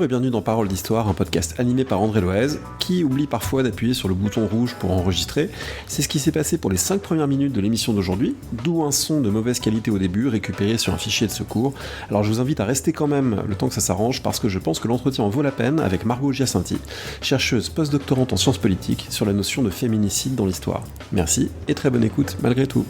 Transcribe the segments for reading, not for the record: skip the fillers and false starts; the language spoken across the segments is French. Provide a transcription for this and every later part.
et bienvenue dans Parole d'Histoire, un podcast animé par André Loez, qui oublie parfois d'appuyer sur le bouton rouge pour enregistrer. C'est ce qui s'est passé pour les 5 premières minutes de l'émission d'aujourd'hui, d'où un son de mauvaise qualité au début, récupéré sur un fichier de secours. Alors je vous invite à rester quand même le temps que ça s'arrange, parce que je pense que l'entretien en vaut la peine avec Margot Giacinti, chercheuse post-doctorante en sciences politiques sur la notion de féminicide dans l'histoire. Merci et très bonne écoute malgré tout.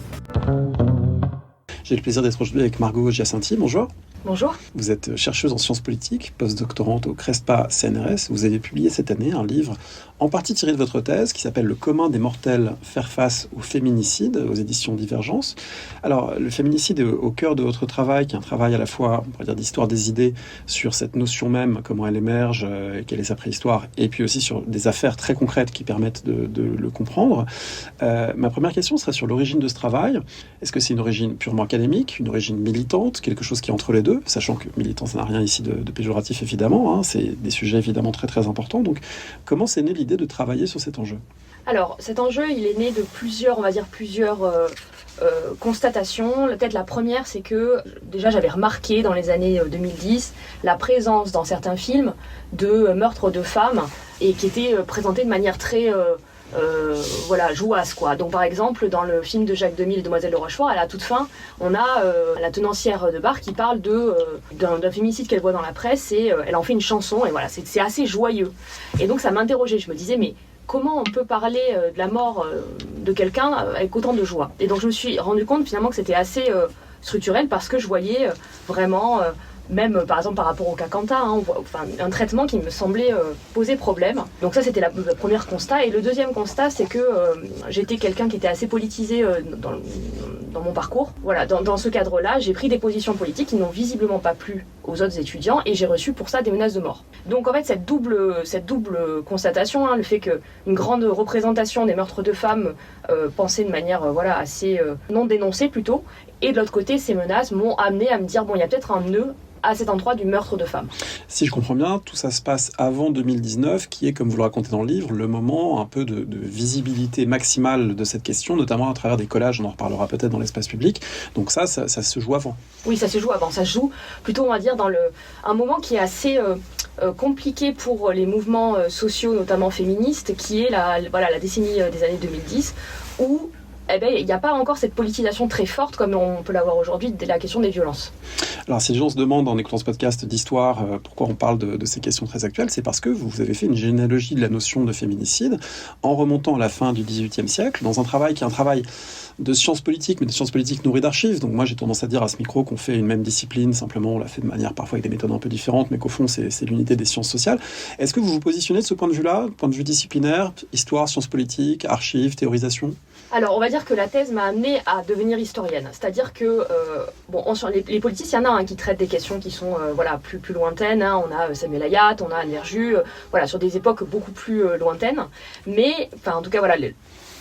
J'ai le plaisir d'être aujourd'hui avec Margot Giacinti. Bonjour. Bonjour. Vous êtes chercheuse en sciences politiques, post-doctorante au CRESPA CNRS. Vous avez publié cette année un livre en partie tiré de votre thèse qui s'appelle « Le commun des mortels, faire face au féminicide » aux éditions Divergence. Alors, le féminicide est au cœur de votre travail, qui est un travail à la fois, on pourrait dire, d'histoire des idées sur cette notion même, comment elle émerge, quelle est sa préhistoire, et puis aussi sur des affaires très concrètes qui permettent de le comprendre. Ma première question serait sur l'origine de ce travail. Est-ce que c'est une origine purement académique, une origine militante, quelque chose qui est entre les deux, sachant que militant, ça n'a rien ici de péjoratif évidemment, c'est des sujets évidemment très très importants. Donc comment c'est né l'idée de travailler sur cet enjeu ? Alors cet enjeu, il est né de plusieurs constatations. Peut-être la première, c'est que déjà j'avais remarqué dans les années 2010 la présence dans certains films de meurtres de femmes et qui étaient présentés de manière très jouasse quoi. Donc par exemple dans le film de Jacques Demy, Les Demoiselles de Rochefort, à la toute fin, on a la tenancière de bar qui parle d'un féminicide qu'elle voit dans la presse et elle en fait une chanson et voilà, c'est assez joyeux. Et donc ça m'interrogeait, je me disais mais comment on peut parler de la mort de quelqu'un avec autant de joie ? Et donc je me suis rendu compte finalement que c'était assez structurel parce que je voyais vraiment même par exemple par rapport au cas Quentin, un traitement qui me semblait poser problème. Donc ça c'était le premier constat. Et le deuxième constat, c'est que j'étais quelqu'un qui était assez politisé dans mon parcours. Voilà, dans ce cadre-là, j'ai pris des positions politiques qui n'ont visiblement pas plu aux autres étudiants et j'ai reçu pour ça des menaces de mort. Donc en fait cette double constatation, le fait qu'une grande représentation des meurtres de femmes pensée de manière assez non dénoncée plutôt, et de l'autre côté ces menaces m'ont amené à me dire il y a peut-être un nœud à cet endroit du meurtre de femmes. Si je comprends bien, tout ça se passe avant 2019, qui est, comme vous le racontez dans le livre, le moment un peu de visibilité maximale de cette question, notamment à travers des collages, on en reparlera peut-être dans l'espace public. Donc ça se joue avant. Oui, ça se joue avant. Ça se joue plutôt, on va dire, dans un moment qui est assez compliqué pour les mouvements sociaux, notamment féministes, qui est la décennie des années 2010, où il n'y a pas encore cette politisation très forte comme on peut l'avoir aujourd'hui de la question des violences. Alors si les gens se demandent en écoutant ce podcast d'histoire pourquoi on parle de ces questions très actuelles, c'est parce que vous avez fait une généalogie de la notion de féminicide en remontant à la fin du XVIIIe siècle dans un travail qui est un travail de sciences politiques, mais de sciences politiques nourries d'archives. Donc moi j'ai tendance à dire à ce micro qu'on fait une même discipline, simplement on l'a fait de manière parfois avec des méthodes un peu différentes, mais qu'au fond c'est l'unité des sciences sociales. Est-ce que vous vous positionnez de ce point de vue-là, point de vue disciplinaire, histoire, sciences politiques, archives, théorisation ? Alors, on va dire que la thèse m'a amenée à devenir historienne. C'est-à-dire que, les politiciens, il y en a qui traitent des questions qui sont plus lointaines. On a Samuel Hayat, on a Anne Verjus, sur des époques beaucoup plus lointaines. Mais, en tout cas,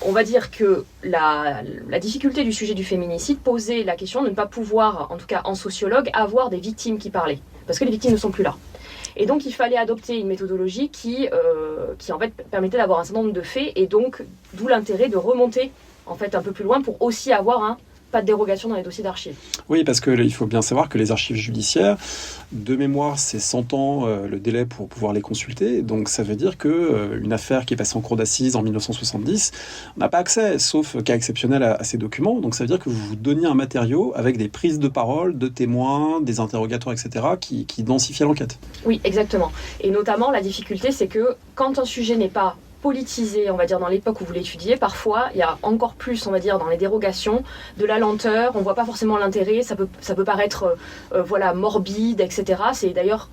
on va dire que la difficulté du sujet du féminicide posait la question de ne pas pouvoir, en tout cas en sociologue, avoir des victimes qui parlaient. Parce que les victimes ne sont plus là. Et donc, il fallait adopter une méthodologie qui en fait, permettait d'avoir un certain nombre de faits, et donc, d'où l'intérêt de remonter, en fait, un peu plus loin pour aussi avoir pas de dérogation dans les dossiers d'archives. Oui, parce qu'il faut bien savoir que les archives judiciaires, de mémoire, c'est 100 ans le délai pour pouvoir les consulter. Donc, ça veut dire qu'une affaire qui est passée en cour d'assises en 1970, on n'a pas accès, sauf cas exceptionnel, à ces documents. Donc, ça veut dire que vous vous donniez un matériau avec des prises de parole, de témoins, des interrogatoires, etc., qui densifiaient l'enquête. Oui, exactement. Et notamment, la difficulté, c'est que quand un sujet n'est pas politisé, on va dire, dans l'époque où vous l'étudiez, parfois, il y a encore plus, on va dire, dans les dérogations, de la lenteur, on voit pas forcément l'intérêt, ça peut paraître, morbide, etc. C'est d'ailleurs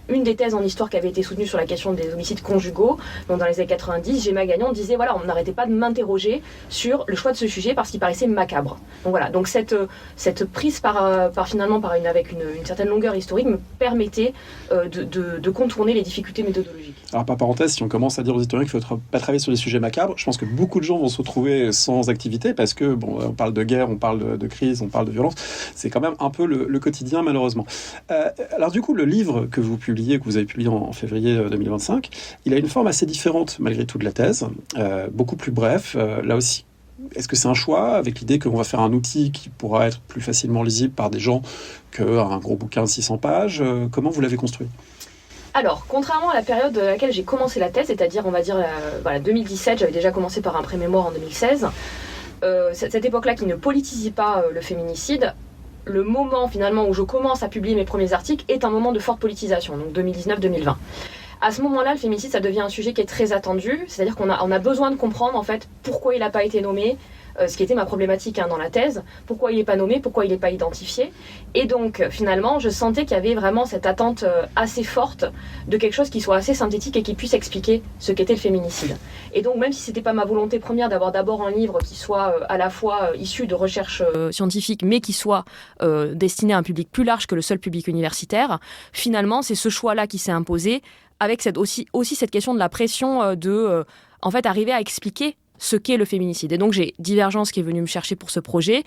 une des thèses en histoire qui avait été soutenue sur la question des homicides conjugaux. Donc dans les années 90, Gemma Gagnon disait on n'arrêtait pas de m'interroger sur le choix de ce sujet parce qu'il paraissait macabre. Donc cette prise avec une certaine longueur historique me permettait de contourner les difficultés méthodologiques. Alors par parenthèse, si on commence à dire aux historiens qu'il ne faut pas travailler sur les sujets macabres, je pense que beaucoup de gens vont se retrouver sans activité parce que on parle de guerre, on parle de crise, on parle de violence. C'est quand même un peu le quotidien malheureusement. Alors du coup, le livre que vous avez publié en février 2025, il a une forme assez différente malgré tout de la thèse, beaucoup plus bref. Là aussi, est-ce que c'est un choix avec l'idée qu'on va faire un outil qui pourra être plus facilement lisible par des gens qu'un gros bouquin de 600 pages ? Comment vous l'avez construit ? Alors, contrairement à la période à laquelle j'ai commencé la thèse, c'est-à-dire, on va dire, 2017, j'avais déjà commencé par un pré-mémoire en 2016, cette époque-là qui ne politisait pas le féminicide, le moment finalement où je commence à publier mes premiers articles est un moment de forte politisation, donc 2019-2020. À ce moment-là, le féminicide, ça devient un sujet qui est très attendu, c'est-à-dire qu'on a besoin de comprendre en fait pourquoi il n'a pas été nommé, ce qui était ma problématique dans la thèse, pourquoi il n'est pas nommé, pourquoi il n'est pas identifié. Et donc, finalement, je sentais qu'il y avait vraiment cette attente assez forte de quelque chose qui soit assez synthétique et qui puisse expliquer ce qu'était le féminicide. Et donc, même si ce n'était pas ma volonté première d'avoir d'abord un livre qui soit à la fois issu de recherches scientifiques, mais qui soit destiné à un public plus large que le seul public universitaire, finalement, c'est ce choix-là qui s'est imposé, avec aussi cette question de la pression en fait, arriver à expliquer ce qu'est le féminicide. Et donc, j'ai Divergence qui est venu me chercher pour ce projet.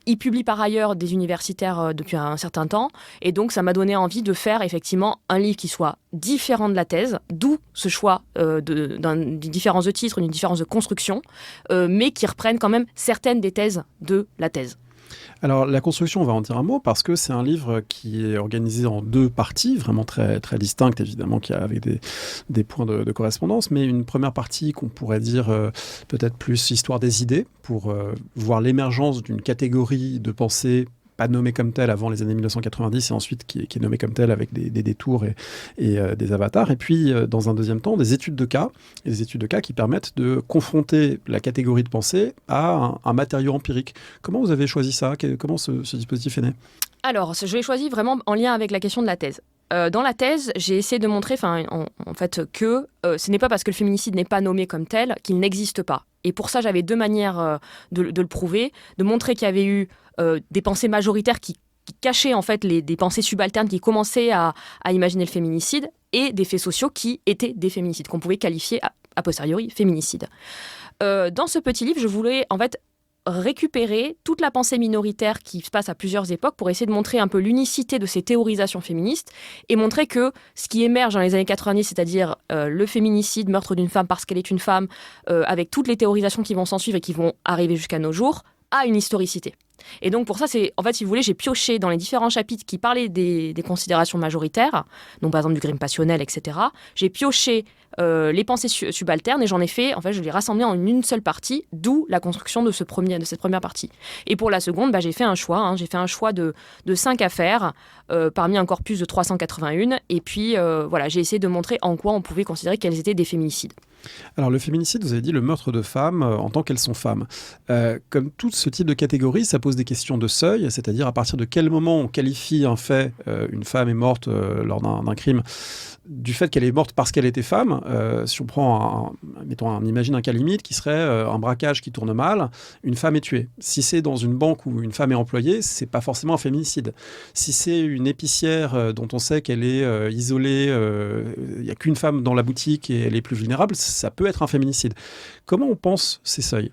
Il publie par ailleurs des universitaires depuis un certain temps. Et donc, ça m'a donné envie de faire effectivement un livre qui soit différent de la thèse, d'où ce choix d'une différence de titre, d'une différence de construction, mais qui reprenne quand même certaines des thèses de la thèse. Alors, la construction, on va en dire un mot, parce que c'est un livre qui est organisé en 2 parties, vraiment très, très distinctes, évidemment, avec des points de correspondance, mais une première partie qu'on pourrait dire peut-être plus histoire des idées, pour voir l'émergence d'une catégorie de pensée pas nommée comme telle avant les années 1990 et ensuite qui est nommée comme telle avec des détours et des avatars. Et puis, dans un deuxième temps, des études de cas, et des études de cas qui permettent de confronter la catégorie de pensée à un matériau empirique. Comment vous avez choisi ça ? Comment ce dispositif est né ? Alors, je l'ai choisi vraiment en lien avec la question de la thèse. Dans la thèse, j'ai essayé de montrer en fait, que ce n'est pas parce que le féminicide n'est pas nommé comme tel qu'il n'existe pas. Et pour ça, j'avais 2 manières de le prouver, de montrer qu'il y avait eu des pensées majoritaires qui cachaient en fait des pensées subalternes qui commençaient à imaginer le féminicide, et des faits sociaux qui étaient des féminicides, qu'on pouvait qualifier a posteriori féminicide. Dans ce petit livre, je voulais en fait récupérer toute la pensée minoritaire qui se passe à plusieurs époques pour essayer de montrer un peu l'unicité de ces théorisations féministes et montrer que ce qui émerge dans les années 90, c'est-à-dire le féminicide, meurtre d'une femme parce qu'elle est une femme, avec toutes les théorisations qui vont s'en suivre et qui vont arriver jusqu'à nos jours, a une historicité. Et donc pour ça, en fait, si vous voulez, j'ai pioché dans les différents chapitres qui parlaient des considérations majoritaires, donc par exemple du crime passionnel, etc. J'ai pioché les pensées subalternes et j'en ai fait, en fait, je les rassemblais en une seule partie, d'où la construction de cette première partie. Et pour la seconde, j'ai fait un choix, j'ai fait un choix de 5 affaires, parmi un corpus de 381, et puis voilà, j'ai essayé de montrer en quoi on pouvait considérer qu'elles étaient des féminicides. Alors le féminicide, vous avez dit le meurtre de femmes en tant qu'elles sont femmes. Comme tout ce type de catégorie, ça pose des questions de seuil, c'est-à-dire à partir de quel moment on qualifie un fait, une femme est morte lors d'un crime, du fait qu'elle est morte parce qu'elle était femme. Si on prend, on imagine un cas limite qui serait un braquage qui tourne mal, une femme est tuée. Si c'est dans une banque où une femme est employée, c'est pas forcément un féminicide. Si c'est une épicière dont on sait qu'elle est isolée, il n'y a qu'une femme dans la boutique et elle est plus vulnérable, ça peut être un féminicide. Comment on pense ces seuils ?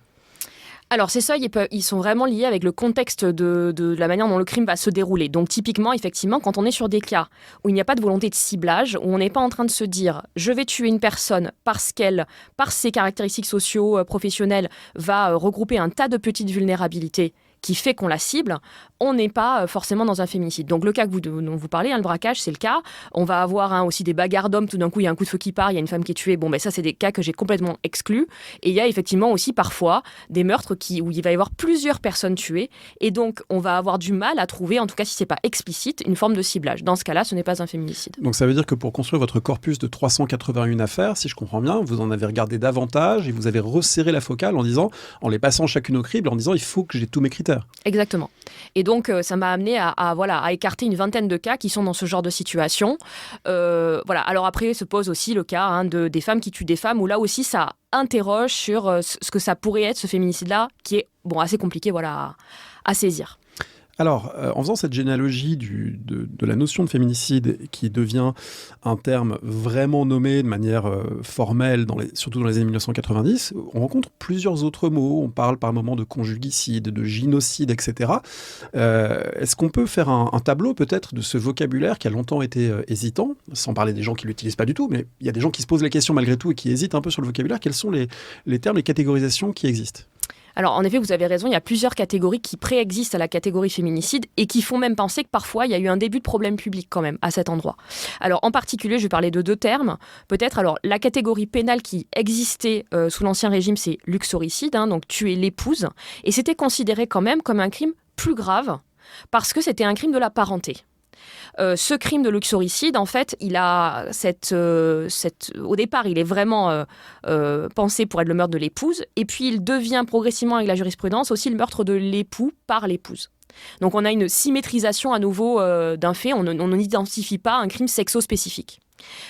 Alors, ces seuils, ils sont vraiment liés avec le contexte de la manière dont le crime va se dérouler. Donc, typiquement, effectivement, quand on est sur des cas où il n'y a pas de volonté de ciblage, où on n'est pas en train de se dire « je vais tuer une personne parce qu'elle, par ses caractéristiques socio-professionnelles, va regrouper un tas de petites vulnérabilités », qui fait qu'on la cible, on n'est pas forcément dans un féminicide. Donc le cas dont vous parlez, le braquage, c'est le cas. On va avoir aussi des bagarres d'hommes, tout d'un coup il y a un coup de feu qui part, il y a une femme qui est tuée. Ça c'est des cas que j'ai complètement exclus. Et il y a effectivement aussi parfois des meurtres où il va y avoir plusieurs personnes tuées. Et donc on va avoir du mal à trouver, en tout cas si c'est pas explicite, une forme de ciblage. Dans ce cas-là, ce n'est pas un féminicide. Donc ça veut dire que pour construire votre corpus de 381 affaires, si je comprends bien, vous en avez regardé davantage et vous avez resserré la focale en les passant chacune au crible, en disant il faut que j'ai tous mes critères. Exactement. Et donc, ça m'a amené à écarter une vingtaine de cas qui sont dans ce genre de situation. Voilà. Alors après, se pose aussi le cas des femmes qui tuent des femmes, où là aussi, ça interroge sur ce que ça pourrait être, ce féminicide-là, qui est assez compliqué à saisir. Alors, en faisant cette généalogie de la notion de féminicide qui devient un terme vraiment nommé de manière formelle, surtout dans les années 1990, on rencontre plusieurs autres mots. On parle par moments de conjugicide, de gynocide, etc. Est-ce qu'on peut faire un tableau peut-être de ce vocabulaire qui a longtemps été hésitant, sans parler des gens qui ne l'utilisent pas du tout, mais il y a des gens qui se posent la question malgré tout et qui hésitent un peu sur le vocabulaire. Quels sont les termes, les catégorisations qui existent ? Alors, en effet, vous avez raison, il y a plusieurs catégories qui préexistent à la catégorie féminicide et qui font même penser que parfois, il y a eu un début de problème public quand même à cet endroit. Alors, en particulier, je vais parler de 2 termes. Peut-être, alors, la catégorie pénale qui existait sous l'Ancien Régime, c'est l'uxoricide, donc tuer l'épouse. Et c'était considéré quand même comme un crime plus grave parce que c'était un crime de la parenté. Ce crime de luxoricide, en fait, il a au départ, il est vraiment pensé pour être le meurtre de l'épouse, et puis il devient progressivement, avec la jurisprudence, aussi le meurtre de l'époux par l'épouse. Donc on a une symétrisation à nouveau d'un fait, on n'identifie pas un crime sexo-spécifique.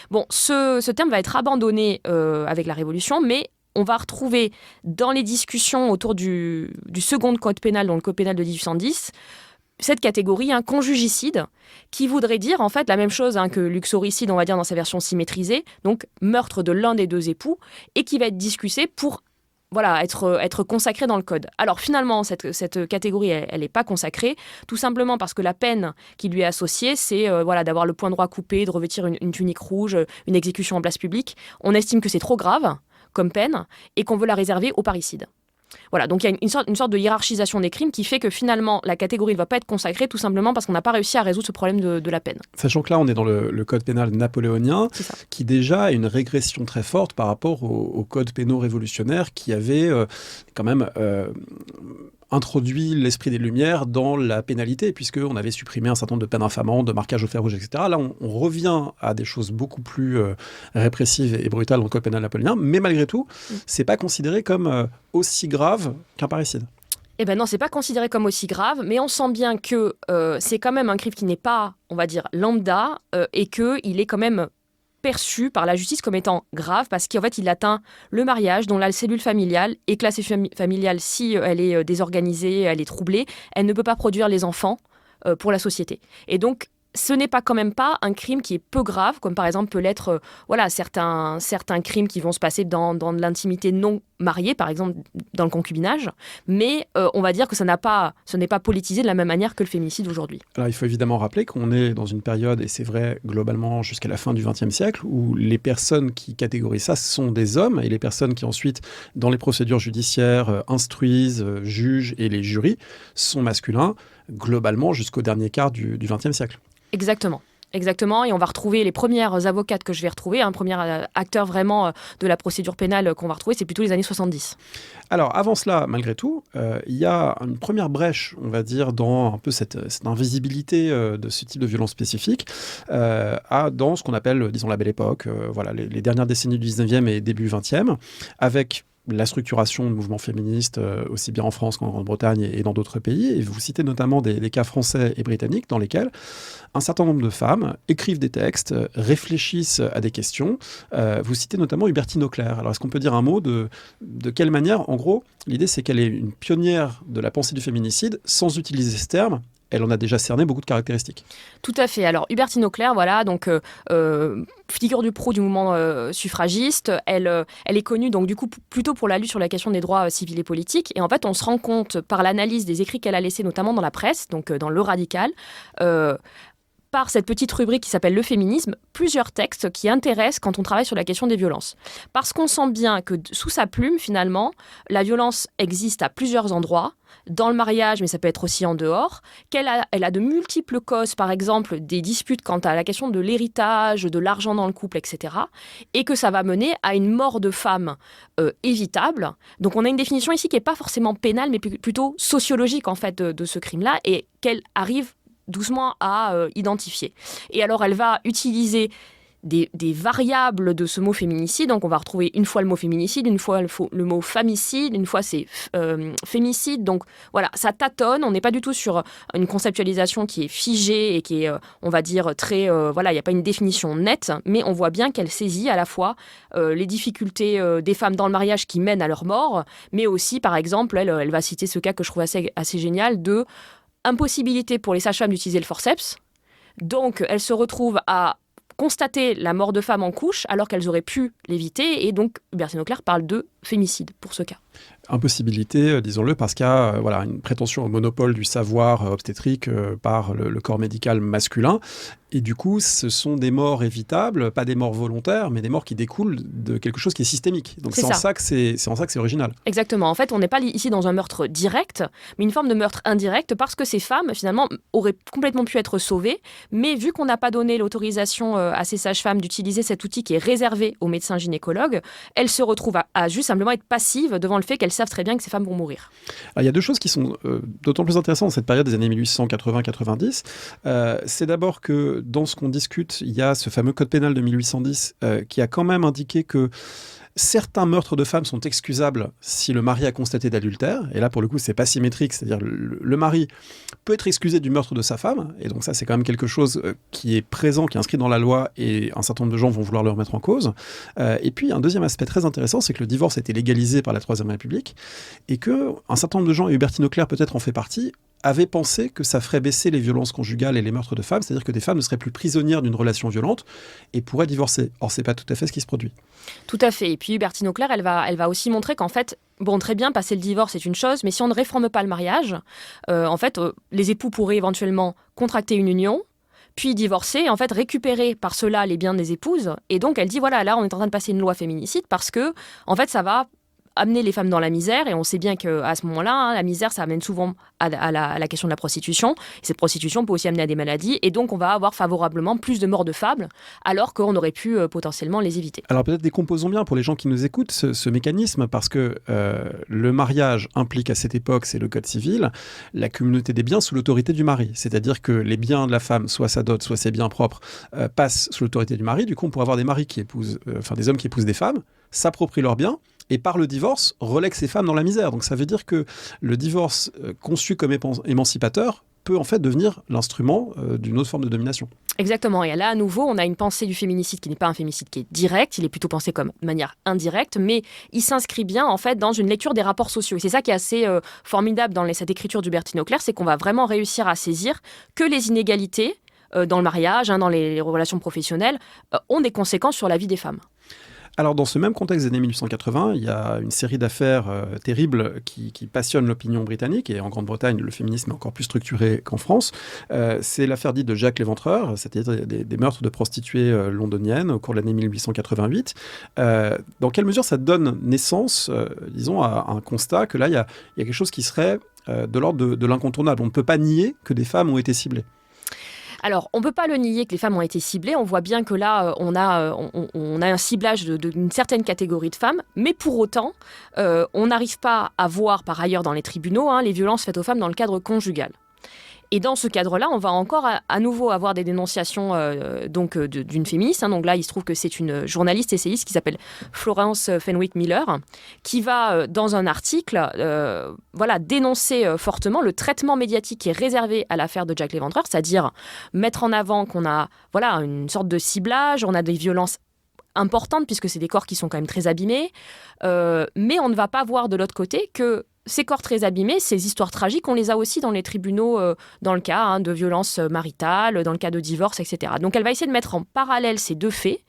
Bon, ce terme va être abandonné avec la Révolution, mais on va retrouver dans les discussions autour du second code pénal, donc le code pénal de 1810, cette catégorie, un conjugicide, qui voudrait dire en fait la même chose que l'uxoricide, on va dire dans sa version symétrisée, donc meurtre de l'un des 2 époux, et qui va être discuté pour être consacré dans le code. Alors finalement, cette catégorie, elle n'est pas consacrée, tout simplement parce que la peine qui lui est associée, c'est d'avoir le point droit coupé, de revêtir une tunique rouge, une exécution en place publique. On estime que c'est trop grave comme peine et qu'on veut la réserver aux parricides. Voilà, donc il y a une sorte de hiérarchisation des crimes qui fait que finalement la catégorie ne va pas être consacrée tout simplement parce qu'on n'a pas réussi à résoudre ce problème de la peine. Sachant que là on est dans le code pénal napoléonien qui déjà a une régression très forte par rapport au code pénal révolutionnaire qui avait quand même introduit l'esprit des Lumières dans la pénalité, puisqu'on avait supprimé un certain nombre de peines infamantes, de marquage au fer rouge, etc. Là, on revient à des choses beaucoup plus répressives et brutales dans le code pénal napoléonien, mais malgré tout, c'est pas considéré comme aussi grave qu'un parricide. Eh ben non, c'est pas considéré comme aussi grave, mais on sent bien que c'est quand même un crime qui n'est pas, on va dire, lambda, et qu'il est quand même perçu par la justice comme étant grave parce qu'en fait il atteint le mariage dont la cellule familiale est classée familiale si elle est désorganisée, elle est troublée, elle ne peut pas produire les enfants pour la société. Et donc ce n'est pas quand même pas un crime qui est peu grave, comme par exemple peut l'être certains crimes qui vont se passer dans de l'intimité non mariée, par exemple dans le concubinage, mais on va dire que ce n'est pas politisé de la même manière que le féminicide aujourd'hui. Alors il faut évidemment rappeler qu'on est dans une période, et c'est vrai globalement jusqu'à la fin du XXe siècle, où les personnes qui catégorisent ça sont des hommes, et les personnes qui ensuite, dans les procédures judiciaires, instruisent, jugent, et les jurys sont masculins, globalement jusqu'au dernier quart du XXe siècle. Exactement, et on va retrouver les premières avocates que je vais retrouver, un premier acteur vraiment de la procédure pénale qu'on va retrouver, c'est plutôt les années 70. Alors avant cela, malgré tout, il y a une première brèche, on va dire, dans un peu cette invisibilité de ce type de violence spécifique, dans ce qu'on appelle, disons, la Belle Époque, les dernières décennies du 19e et début 20e, avec la structuration de mouvements féministes, aussi bien en France qu'en Grande-Bretagne et dans d'autres pays. Et vous citez notamment des cas français et britanniques dans lesquels un certain nombre de femmes écrivent des textes, réfléchissent à des questions. Vous citez notamment Hubertine Auclert. Alors, est-ce qu'on peut dire un mot de quelle manière, en gros, l'idée c'est qu'elle est une pionnière de la pensée du féminicide sans utiliser ce terme. Elle en a déjà cerné beaucoup de caractéristiques. Tout à fait. Alors, Hubertine Auclert, donc figure du proue du mouvement suffragiste. Elle est connue donc du coup plutôt pour la lutte sur la question des droits civils et politiques. Et en fait, on se rend compte par l'analyse des écrits qu'elle a laissés, notamment dans la presse, donc dans Le Radical, par cette petite rubrique qui s'appelle Le féminisme, plusieurs textes qui intéressent quand on travaille sur la question des violences. Parce qu'on sent bien que sous sa plume, finalement, la violence existe à plusieurs endroits, dans le mariage, mais ça peut être aussi en dehors, elle a de multiples causes, par exemple des disputes quant à la question de l'héritage, de l'argent dans le couple, etc. Et que ça va mener à une mort de femme évitable. Donc on a une définition ici qui n'est pas forcément pénale, mais plutôt sociologique en fait de ce crime-là, et qu'elle arrive doucement à identifier. Et alors elle va utiliser des variables de ce mot féminicide. Donc on va retrouver une fois le mot féminicide, une fois le mot famicide, une fois c'est fémicide. Donc voilà, ça tâtonne. On n'est pas du tout sur une conceptualisation qui est figée et qui est, on va dire, très... il n'y a pas une définition nette, mais on voit bien qu'elle saisit à la fois les difficultés des femmes dans le mariage qui mènent à leur mort, mais aussi, par exemple, elle va citer ce cas que je trouve assez génial de impossibilité pour les sages-femmes d'utiliser le forceps. Donc elles se retrouvent à constater la mort de femmes en couche alors qu'elles auraient pu l'éviter, et donc Hubertine Auclert parle de fémicide pour ce cas. Impossibilité, disons-le, parce qu'il y a une prétention au monopole du savoir obstétrique par le corps médical masculin. Et du coup, ce sont des morts évitables, pas des morts volontaires, mais des morts qui découlent de quelque chose qui est systémique. Donc c'est en ça que c'est original. Exactement. En fait, on n'est pas ici dans un meurtre direct, mais une forme de meurtre indirect, parce que ces femmes, finalement, auraient complètement pu être sauvées. Mais vu qu'on n'a pas donné l'autorisation à ces sages-femmes d'utiliser cet outil qui est réservé aux médecins gynécologues, elles se retrouvent à juste simplement être passives devant le fait qu'elles savent très bien que ces femmes vont mourir. Alors, il y a deux choses qui sont d'autant plus intéressantes dans cette période des années 1880-90. C'est d'abord que dans ce qu'on discute, il y a ce fameux code pénal de 1810 qui a quand même indiqué que certains meurtres de femmes sont excusables si le mari a constaté d'adultère. Et là, pour le coup, c'est pas symétrique. C'est-à-dire le mari peut être excusé du meurtre de sa femme. Et donc ça, c'est quand même quelque chose qui est présent, qui est inscrit dans la loi. Et un certain nombre de gens vont vouloir le remettre en cause. Et puis, un deuxième aspect très intéressant, c'est que le divorce a été légalisé par la Troisième République. Et qu'un certain nombre de gens, et Hubertine Auclair peut-être en fait partie, avaient pensé que ça ferait baisser les violences conjugales et les meurtres de femmes, c'est-à-dire que des femmes ne seraient plus prisonnières d'une relation violente et pourraient divorcer. Or, c'est pas tout à fait ce qui se produit. Tout à fait. Et puis Hubertine Auclair, elle va aussi montrer qu'en fait, bon, très bien, passer le divorce, c'est une chose, mais si on ne réforme pas le mariage, les époux pourraient éventuellement contracter une union, puis divorcer, et en fait récupérer par cela les biens des épouses. Et donc, elle dit, voilà, là, on est en train de passer une loi féminicide parce que, en fait, ça va amener les femmes dans la misère, et on sait bien qu'à ce moment-là, la misère, ça amène souvent à la question de la prostitution. Et cette prostitution peut aussi amener à des maladies, et donc on va avoir favorablement plus de morts de femmes, alors qu'on aurait pu potentiellement les éviter. Alors peut-être décomposons bien pour les gens qui nous écoutent ce mécanisme, parce que le mariage implique à cette époque, c'est le code civil, la communauté des biens sous l'autorité du mari. C'est-à-dire que les biens de la femme, soit sa dot, soit ses biens propres, passent sous l'autorité du mari. Du coup, on pourrait avoir des maris qui épousent, des hommes qui épousent des femmes, s'approprient leurs biens, et par le divorce, relègue ces femmes dans la misère. Donc ça veut dire que le divorce conçu comme émancipateur peut en fait devenir l'instrument d'une autre forme de domination. Exactement. Et là, à nouveau, on a une pensée du féminicide qui n'est pas un féminicide qui est direct, il est plutôt pensé comme de manière indirecte, mais il s'inscrit bien en fait dans une lecture des rapports sociaux. Et c'est ça qui est assez formidable dans cette écriture d'Hubertine Auclair, c'est qu'on va vraiment réussir à saisir que les inégalités dans le mariage, dans les relations professionnelles, ont des conséquences sur la vie des femmes. Alors, dans ce même contexte des années 1880, il y a une série d'affaires terribles qui passionnent l'opinion britannique, et en Grande-Bretagne, le féminisme est encore plus structuré qu'en France. C'est l'affaire dite de Jacques l'Éventreur, c'est-à-dire des meurtres de prostituées londoniennes au cours de l'année 1888. Dans quelle mesure ça donne naissance, disons, à un constat que là, il y a quelque chose qui serait de l'ordre de l'incontournable. On ne peut pas nier que des femmes ont été ciblées. Alors, on ne peut pas le nier que les femmes ont été ciblées. On voit bien que là, on a un ciblage d'une certaine catégorie de femmes. Mais pour autant, on n'arrive pas à voir par ailleurs dans les tribunaux les violences faites aux femmes dans le cadre conjugal. Et dans ce cadre-là, on va encore à nouveau avoir des dénonciations d'une féministe. Donc là, il se trouve que c'est une journaliste essayiste qui s'appelle Florence Fenwick Miller, qui va, dans un article, dénoncer fortement le traitement médiatique qui est réservé à l'affaire de Jacques l'Éventreur, c'est-à-dire mettre en avant qu'on a une sorte de ciblage, on a des violences importantes, puisque c'est des corps qui sont quand même très abîmés, mais on ne va pas voir de l'autre côté que ces corps très abîmés, ces histoires tragiques, on les a aussi dans les tribunaux, dans le cas de violences maritales, dans le cas de divorce, etc. Donc elle va essayer de mettre en parallèle ces deux faits,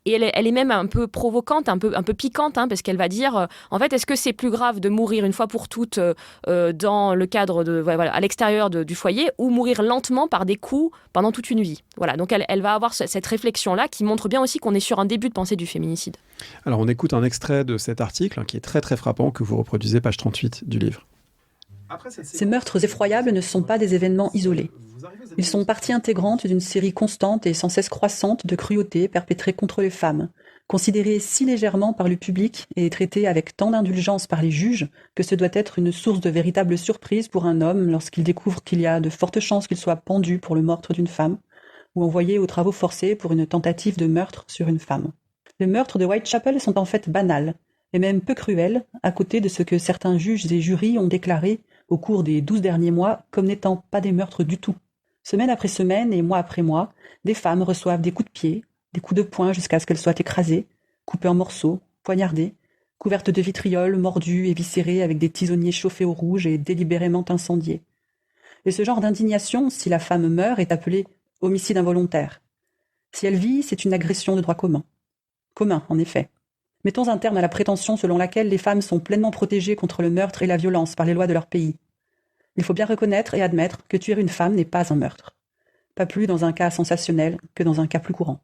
et elle est même un peu provocante, un peu piquante, parce qu'elle va dire, en fait, est-ce que c'est plus grave de mourir une fois pour toutes dans le cadre à l'extérieur du foyer, ou mourir lentement par des coups pendant toute une vie. Voilà, donc elle va avoir cette réflexion-là qui montre bien aussi qu'on est sur un début de pensée du féminicide. Alors on écoute un extrait de cet article qui est très très frappant, que vous reproduisez page 38 du livre. Ces meurtres effroyables ne sont pas des événements isolés. Ils sont partie intégrante d'une série constante et sans cesse croissante de cruautés perpétrées contre les femmes, considérées si légèrement par le public et traitées avec tant d'indulgence par les juges que ce doit être une source de véritable surprise pour un homme lorsqu'il découvre qu'il y a de fortes chances qu'il soit pendu pour le meurtre d'une femme ou envoyé aux travaux forcés pour une tentative de meurtre sur une femme. Les meurtres de Whitechapel sont en fait banals, et même peu cruels, à côté de ce que certains juges et jurys ont déclaré au cours des 12 derniers mois comme n'étant pas des meurtres du tout. Semaine après semaine et mois après mois, des femmes reçoivent des coups de pied, des coups de poing jusqu'à ce qu'elles soient écrasées, coupées en morceaux, poignardées, couvertes de vitriol, mordues et viscérées avec des tisonniers chauffés au rouge et délibérément incendiés. Et ce genre d'indignation, si la femme meurt, est appelé homicide involontaire. Si elle vit, c'est une agression de droit commun. Commun, en effet. Mettons un terme à la prétention selon laquelle les femmes sont pleinement protégées contre le meurtre et la violence par les lois de leur pays. Il faut bien reconnaître et admettre que tuer une femme n'est pas un meurtre. Pas plus dans un cas sensationnel que dans un cas plus courant.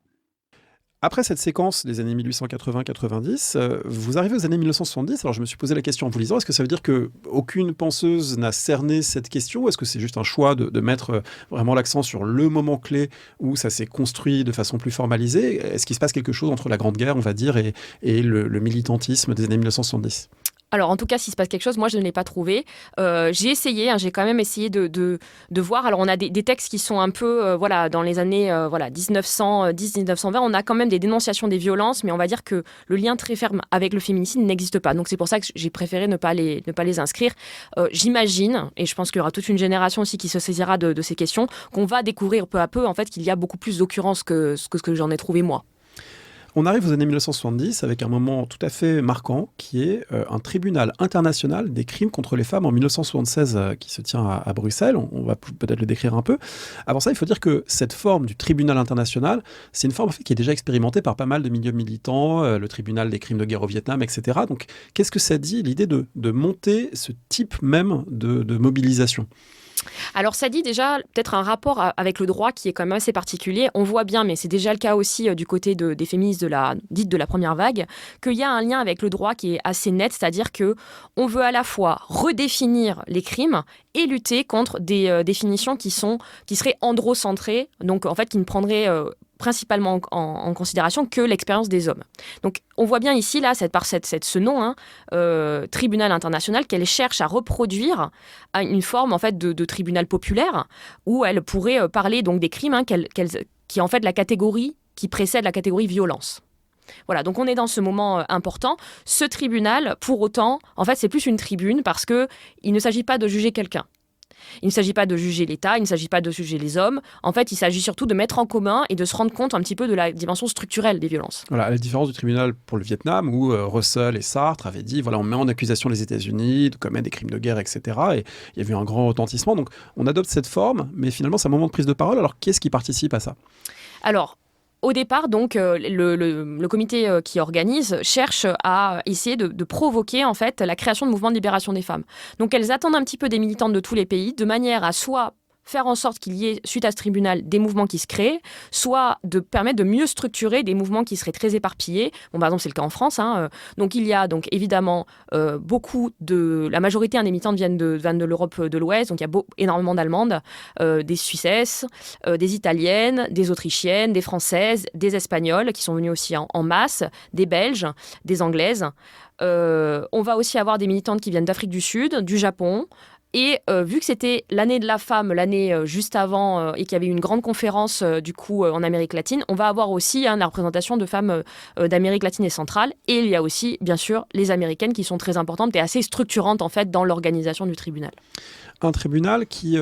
Après cette séquence des années 1880-90, vous arrivez aux années 1970. Alors je me suis posé la question en vous lisant, est-ce que ça veut dire qu'aucune penseuse n'a cerné cette question, ou est-ce que c'est juste un choix de mettre vraiment l'accent sur le moment clé où ça s'est construit de façon plus formalisée? Est-ce qu'il se passe quelque chose entre la Grande Guerre, on va dire, et le militantisme des années 1970? Alors, en tout cas, s'il se passe quelque chose, moi, je ne l'ai pas trouvé. J'ai essayé, j'ai quand même essayé de voir. Alors, on a des textes qui sont un peu, dans les années 1910-1920, on a quand même des dénonciations des violences, mais on va dire que le lien très ferme avec le féminicide n'existe pas. Donc, c'est pour ça que j'ai préféré ne pas les inscrire. J'imagine, et je pense qu'il y aura toute une génération aussi qui se saisira de ces questions, qu'on va découvrir peu à peu, en fait, qu'il y a beaucoup plus d'occurrences que ce que j'en ai trouvé, moi. On arrive aux années 1970 avec un moment tout à fait marquant qui est un tribunal international des crimes contre les femmes en 1976 qui se tient à Bruxelles. On va peut-être le décrire un peu. Avant ça, il faut dire que cette forme du tribunal international, c'est une forme en fait, qui est déjà expérimentée par pas mal de milieux militants, le tribunal des crimes de guerre au Vietnam, etc. Donc, qu'est-ce que ça dit, l'idée de monter ce type même de mobilisation ? Alors ça dit déjà peut-être un rapport avec le droit qui est quand même assez particulier. On voit bien, mais c'est déjà le cas aussi du côté des féministes dites de la première vague, qu'il y a un lien avec le droit qui est assez net, c'est-à-dire qu'on veut à la fois redéfinir les crimes et lutter contre des définitions qui seraient androcentrées, donc en fait qui ne prendraient principalement en considération que l'expérience des hommes. Donc on voit bien ici, là, ce nom, tribunal international, qu'elle cherche à reproduire à une forme en fait, de tribunal populaire, où elle pourrait parler donc, des crimes qui est en fait la catégorie qui précède la catégorie violence. Voilà, donc on est dans ce moment important. Ce tribunal, pour autant, en fait, c'est plus une tribune parce qu'il ne s'agit pas de juger quelqu'un. Il ne s'agit pas de juger l'État, il ne s'agit pas de juger les hommes. En fait, il s'agit surtout de mettre en commun et de se rendre compte un petit peu de la dimension structurelle des violences. Voilà, à la différence du tribunal pour le Vietnam, où Russell et Sartre avaient dit, voilà, on met en accusation les États-Unis de commettre des crimes de guerre, etc. Et il y a eu un grand retentissement. Donc, on adopte cette forme, mais finalement, c'est un moment de prise de parole. Alors, qui est-ce qui participe à ça ? Alors, au départ, donc, le comité qui organise cherche à essayer de provoquer en fait la création de mouvements de libération des femmes. Donc, elles attendent un petit peu des militantes de tous les pays, de manière à soit faire en sorte qu'il y ait, suite à ce tribunal, des mouvements qui se créent, soit de permettre de mieux structurer des mouvements qui seraient très éparpillés. Bon, par exemple, c'est le cas en France. Donc, il y a donc évidemment la majorité des militantes viennent de l'Europe de l'Ouest, donc il y a énormément d'Allemandes, des Suissesses, des Italiennes, des Autrichiennes, des Françaises, des Espagnoles qui sont venues aussi en masse, des Belges, des Anglaises. On va aussi avoir des militantes qui viennent d'Afrique du Sud, du Japon. Et vu que c'était l'année de la femme, l'année juste avant, et qu'il y avait une grande conférence en Amérique latine, on va avoir aussi la représentation de femmes d'Amérique latine et centrale. Et il y a aussi, bien sûr, les Américaines qui sont très importantes et assez structurantes en fait dans l'organisation du tribunal. Un tribunal qui,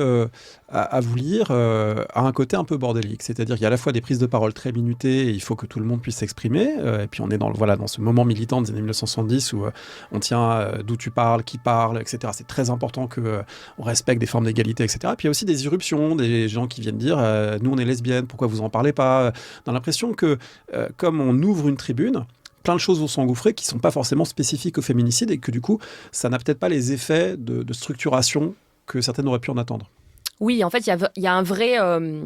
à vous lire, a un côté un peu bordélique. C'est-à-dire qu'il y a à la fois des prises de parole très minutées, et il faut que tout le monde puisse s'exprimer. Et puis on est dans ce moment militant des années 1970 où on tient d'où tu parles, qui parle, etc. C'est très important qu'on respecte des formes d'égalité, etc. Et puis il y a aussi des irruptions, des gens qui viennent dire nous on est lesbiennes, pourquoi vous en parlez pas ? On a l'impression que comme on ouvre une tribune, plein de choses vont s'engouffrer qui ne sont pas forcément spécifiques au féminicide et que du coup, ça n'a peut-être pas les effets de structuration que certaines auraient pu en attendre. Oui, en fait, il y a un vrai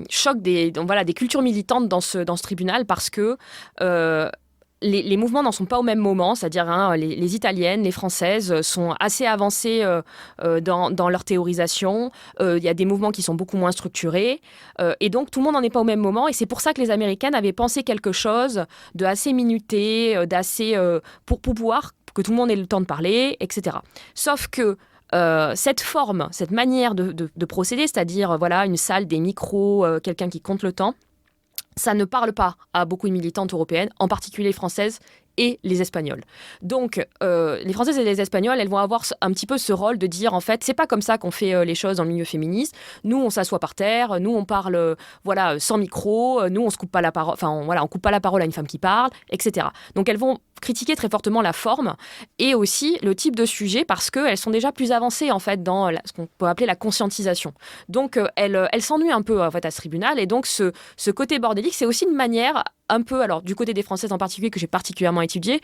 choc des cultures militantes dans ce tribunal parce que les mouvements n'en sont pas au même moment, c'est-à-dire les Italiennes, les Françaises sont assez avancées dans leur théorisation. Il y a des mouvements qui sont beaucoup moins structurés. Et donc, tout le monde n'en est pas au même moment. Et c'est pour ça que les Américaines avaient pensé quelque chose de assez minuté, pour pouvoir que tout le monde ait le temps de parler, etc. Sauf que cette forme, cette manière de procéder, c'est-à-dire une salle, des micros, quelqu'un qui compte le temps, ça ne parle pas à beaucoup de militantes européennes, en particulier françaises et les Espagnols. Donc, les Françaises et les Espagnols, elles vont avoir un petit peu ce rôle de dire, en fait, c'est pas comme ça qu'on fait les choses dans le milieu féministe. Nous, on s'assoit par terre, nous, on parle sans micro, nous, on se coupe pas la parole, on coupe pas la parole à une femme qui parle, etc. Donc, elles vont critiquer très fortement la forme et aussi le type de sujet parce qu'elles sont déjà plus avancées, en fait, dans ce qu'on peut appeler la conscientisation. Donc, elles s'ennuient un peu, en fait, à ce tribunal et donc, ce côté bordélique, c'est aussi une manière un peu, alors du côté des Françaises en particulier, que j'ai particulièrement étudié,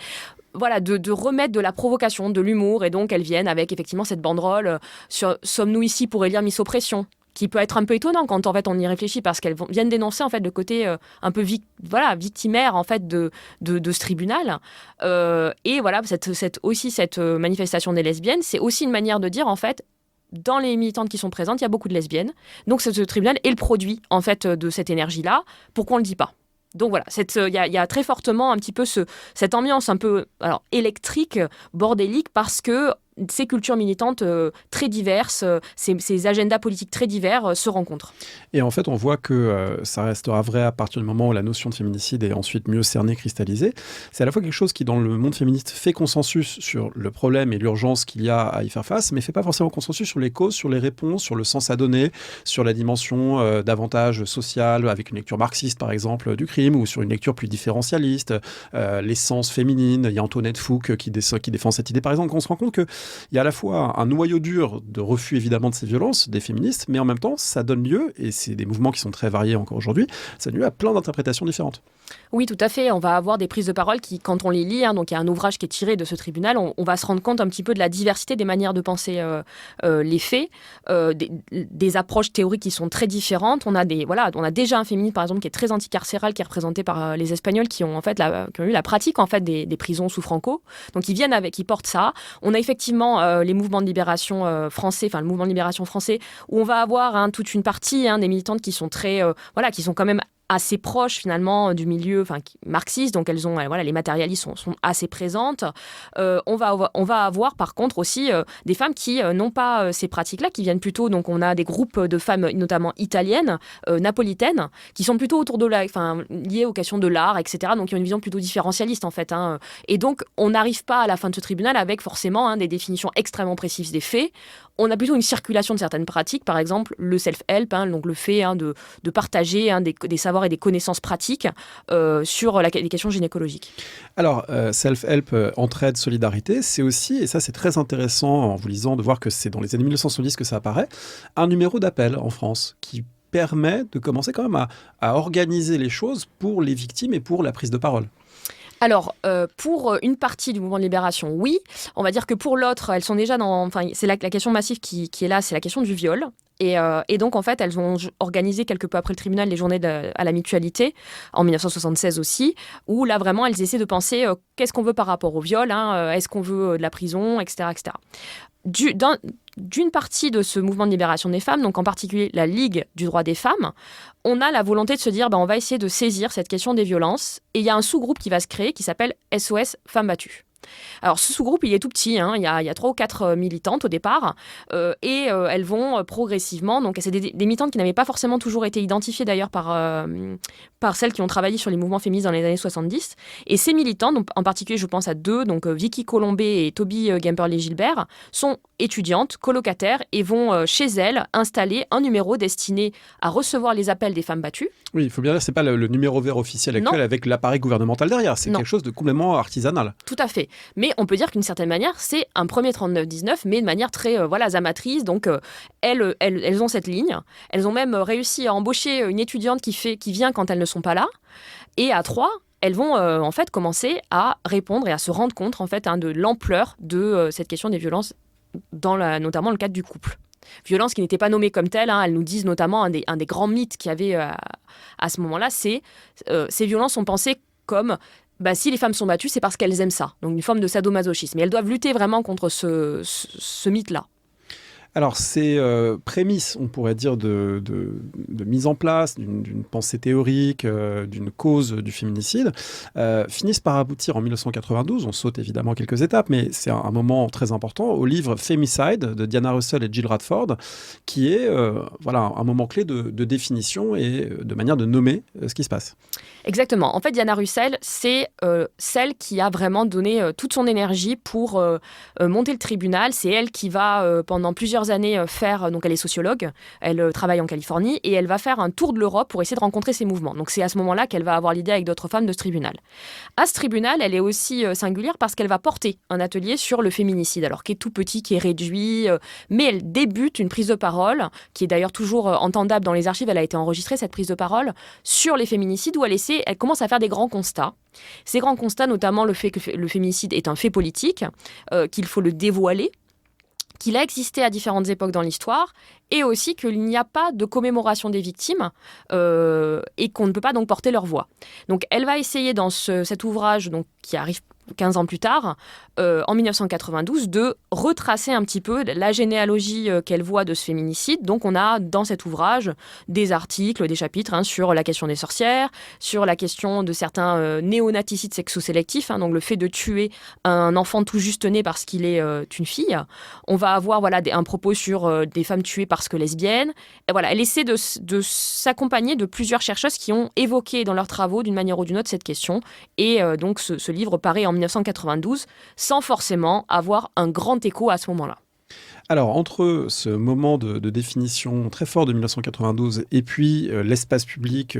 voilà, de remettre de la provocation, de l'humour, et donc elles viennent avec effectivement cette banderole sur « Sommes-nous ici pour élire Miss Oppression ?» qui peut être un peu étonnant quand en fait on y réfléchit, parce qu'elles viennent dénoncer en fait le côté un peu victimaire en fait de ce tribunal. Et voilà, cette manifestation des lesbiennes, c'est aussi une manière de dire en fait, dans les militantes qui sont présentes, il y a beaucoup de lesbiennes. Donc ce tribunal est le produit en fait de cette énergie-là. Pourquoi on le dit pas ? Donc voilà, il y a très fortement un petit peu cette ambiance un peu électrique, bordélique, parce que ces cultures militantes très diverses, ces agendas politiques très divers se rencontrent. Et en fait, on voit que ça restera vrai à partir du moment où la notion de féminicide est ensuite mieux cernée, cristallisée. C'est à la fois quelque chose qui, dans le monde féministe, fait consensus sur le problème et l'urgence qu'il y a à y faire face, mais fait pas forcément consensus sur les causes, sur les réponses, sur le sens à donner, sur la dimension davantage sociale, avec une lecture marxiste, par exemple, du crime, ou sur une lecture plus différentialiste, l'essence féminine. Il y a Antoinette Fouque qui défend cette idée, par exemple, qu'on se rend compte que il y a à la fois un noyau dur de refus évidemment de ces violences des féministes, mais en même temps ça donne lieu, et c'est des mouvements qui sont très variés encore aujourd'hui, ça donne lieu à plein d'interprétations différentes. Oui, tout à fait. On va avoir des prises de parole qui, quand on les lit, donc il y a un ouvrage qui est tiré de ce tribunal, on va se rendre compte un petit peu de la diversité des manières de penser les faits, des approches théoriques qui sont très différentes. On a déjà un féminisme, par exemple, qui est très anticarcéral, qui est représenté par les Espagnols qui ont eu la pratique en fait des prisons sous Franco. Donc ils portent ça. On a effectivement les mouvements de libération français, le mouvement de libération français, où on va avoir toute une partie des militantes qui sont qui sont quand même assez proches finalement du milieu marxiste, donc elles ont les matérialistes sont assez présentes. On va avoir par contre aussi des femmes qui n'ont pas ces pratiques-là, qui viennent plutôt, donc on a des groupes de femmes notamment italiennes, napolitaines, qui sont plutôt autour de liées aux questions de l'art, etc. Donc qui ont une vision plutôt différentialiste en fait. Et donc on n'arrive pas à la fin de ce tribunal avec forcément des définitions extrêmement précises des faits. On a plutôt une circulation de certaines pratiques, par exemple le self-help, donc le fait de partager des savoirs et des connaissances pratiques sur les questions gynécologiques. Alors, self-help, entraide, solidarité, c'est aussi, et ça c'est très intéressant en vous lisant, de voir que c'est dans les années 1970 que ça apparaît, un numéro d'appel en France qui permet de commencer quand même à organiser les choses pour les victimes et pour la prise de parole. Alors, pour une partie du mouvement de libération, oui. On va dire que pour l'autre, elles sont déjà c'est la question massive qui est là, c'est la question du viol. Et donc, en fait, elles ont organisé quelque peu après le tribunal les journées à la mutualité, en 1976 aussi, où là, vraiment, elles essaient de penser qu'est-ce qu'on veut par rapport au viol, est-ce qu'on veut de la prison, etc., etc. D'une partie de ce mouvement de libération des femmes, donc en particulier la Ligue du droit des femmes, on a la volonté de se dire on va essayer de saisir cette question des violences. Et il y a un sous-groupe qui va se créer qui s'appelle SOS Femmes Battues. Alors ce sous-groupe, il est tout petit, il y a 3 ou 4 militantes au départ, et elles vont progressivement, donc c'est des militantes qui n'avaient pas forcément toujours été identifiées d'ailleurs par celles qui ont travaillé sur les mouvements féministes dans les années 70, et ces militantes, donc, en particulier je pense à 2, donc Vicky Colombet et Toby Gemperley-Gilbert, sont étudiantes, colocataires, et vont chez elles installer un numéro destiné à recevoir les appels des femmes battues. Oui, il faut bien dire, c'est pas le numéro vert officiel actuel avec l'appareil gouvernemental derrière, c'est quelque chose de complètement artisanal. Tout à fait. Mais on peut dire qu'une certaine manière, c'est un premier 39-19, mais de manière très amatrice. Donc, elles ont cette ligne. Elles ont même réussi à embaucher une étudiante qui vient quand elles ne sont pas là. Et à 3, elles vont en fait commencer à répondre et à se rendre compte en fait de l'ampleur de cette question des violences, notamment le cadre du couple. Violences qui n'étaient pas nommées comme telles. Elles nous disent notamment un des grands mythes qu'il y avait à ce moment-là, c'est ces violences sont pensées comme si les femmes sont battues, c'est parce qu'elles aiment ça. Donc une forme de sadomasochisme. Et elles doivent lutter vraiment contre ce mythe-là. Alors, ces prémices, on pourrait dire, de mise en place d'une pensée théorique, d'une cause du féminicide, finissent par aboutir en 1992. On saute évidemment quelques étapes, mais c'est un moment très important, au livre Femicide de Diana Russell et Jill Radford, qui est un moment clé de définition et de manière de nommer ce qui se passe. Exactement. En fait, Diana Russell, c'est celle qui a vraiment donné toute son énergie pour monter le tribunal. C'est elle qui va, pendant plusieurs plusieurs années donc elle est sociologue, elle travaille en Californie et elle va faire un tour de l'Europe pour essayer de rencontrer ces mouvements. Donc c'est à ce moment-là qu'elle va avoir l'idée avec d'autres femmes de ce tribunal. À ce tribunal, elle est aussi singulière parce qu'elle va porter un atelier sur le féminicide, alors qui est tout petit, qui est réduit, mais elle débute une prise de parole, qui est d'ailleurs toujours entendable dans les archives, elle a été enregistrée cette prise de parole, sur les féminicides où elle commence à faire des grands constats. Ces grands constats, notamment le fait que le féminicide est un fait politique, qu'il faut le dévoiler, qu'il a existé à différentes époques dans l'histoire, et aussi qu'il n'y a pas de commémoration des victimes et qu'on ne peut pas donc porter leur voix. Donc elle va essayer dans cet ouvrage donc, qui arrive 15 ans plus tard, en 1992, de retracer un petit peu la généalogie qu'elle voit de ce féminicide. Donc on a dans cet ouvrage des articles, des chapitres sur la question des sorcières, sur la question de certains néonaticides sexo-sélectifs, donc le fait de tuer un enfant tout juste né parce qu'il est une fille. On va avoir un propos sur des femmes tuées parce que lesbiennes. Et voilà, elle essaie de s'accompagner de plusieurs chercheuses qui ont évoqué dans leurs travaux d'une manière ou d'une autre cette question. Et donc ce livre paraît en 1992 sans forcément avoir un grand écho à ce moment-là. Alors, entre ce moment de définition très fort de 1992 et puis l'espace public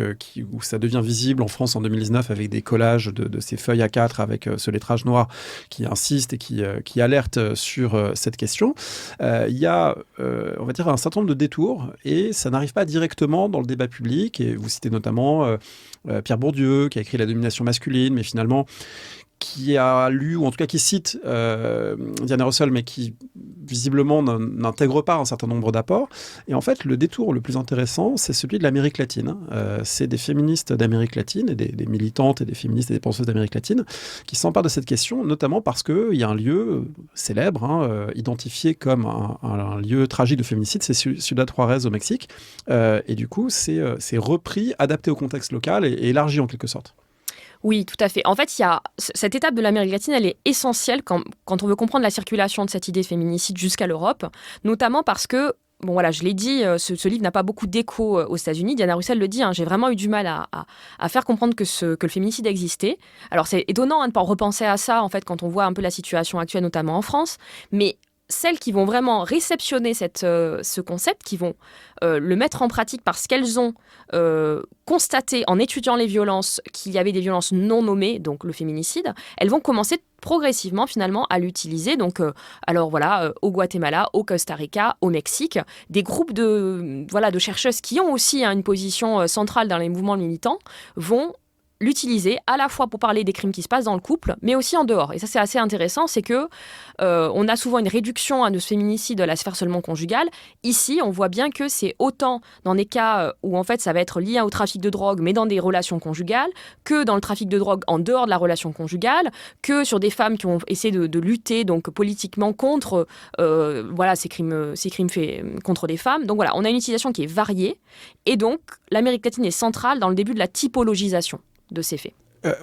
où ça devient visible en France en 2019 avec des collages de ces feuilles A4 avec ce lettrage noir qui insiste et qui alerte sur cette question, il y a, on va dire, un certain nombre de détours et ça n'arrive pas directement dans le débat public. Et vous citez notamment Pierre Bourdieu qui a écrit La domination masculine, mais finalement qui a lu, ou en tout cas qui cite Diana Russell, mais qui visiblement n'intègre pas un certain nombre d'apports. Et en fait, le détour le plus intéressant, c'est celui de l'Amérique latine. C'est des féministes d'Amérique latine, et des militantes et des féministes et des penseuses d'Amérique latine, qui s'emparent de cette question, notamment parce qu'il y a un lieu célèbre, identifié comme un lieu tragique de féminicide, c'est Ciudad Juárez au Mexique. Et du coup, c'est repris, adapté au contexte local et élargi en quelque sorte. Oui, tout à fait. En fait, cette étape de l'Amérique latine, elle est essentielle quand on veut comprendre la circulation de cette idée de féminicide jusqu'à l'Europe, notamment parce que, bon voilà, je l'ai dit, ce livre n'a pas beaucoup d'écho aux États-Unis. Diana Russell le dit, j'ai vraiment eu du mal à faire comprendre que le féminicide existait. Alors c'est étonnant de repenser à ça, en fait, quand on voit un peu la situation actuelle, notamment en France, mais celles qui vont vraiment réceptionner ce concept, qui vont le mettre en pratique parce qu'elles ont constaté en étudiant les violences qu'il y avait des violences non nommées, donc le féminicide, elles vont commencer progressivement finalement à l'utiliser. Donc, au Guatemala, au Costa Rica, au Mexique, des groupes de chercheuses qui ont aussi une position centrale dans les mouvements militants vont l'utiliser à la fois pour parler des crimes qui se passent dans le couple, mais aussi en dehors. Et ça, c'est assez intéressant, c'est que on a souvent une réduction de ce féminicide de la sphère seulement conjugale. Ici, on voit bien que c'est autant dans des cas où en fait ça va être lié au trafic de drogue, mais dans des relations conjugales, que dans le trafic de drogue en dehors de la relation conjugale, que sur des femmes qui ont essayé de lutter donc politiquement contre ces crimes faits contre des femmes. Donc voilà, on a une utilisation qui est variée, et donc l'Amérique latine est centrale dans le début de la typologisation de ces faits.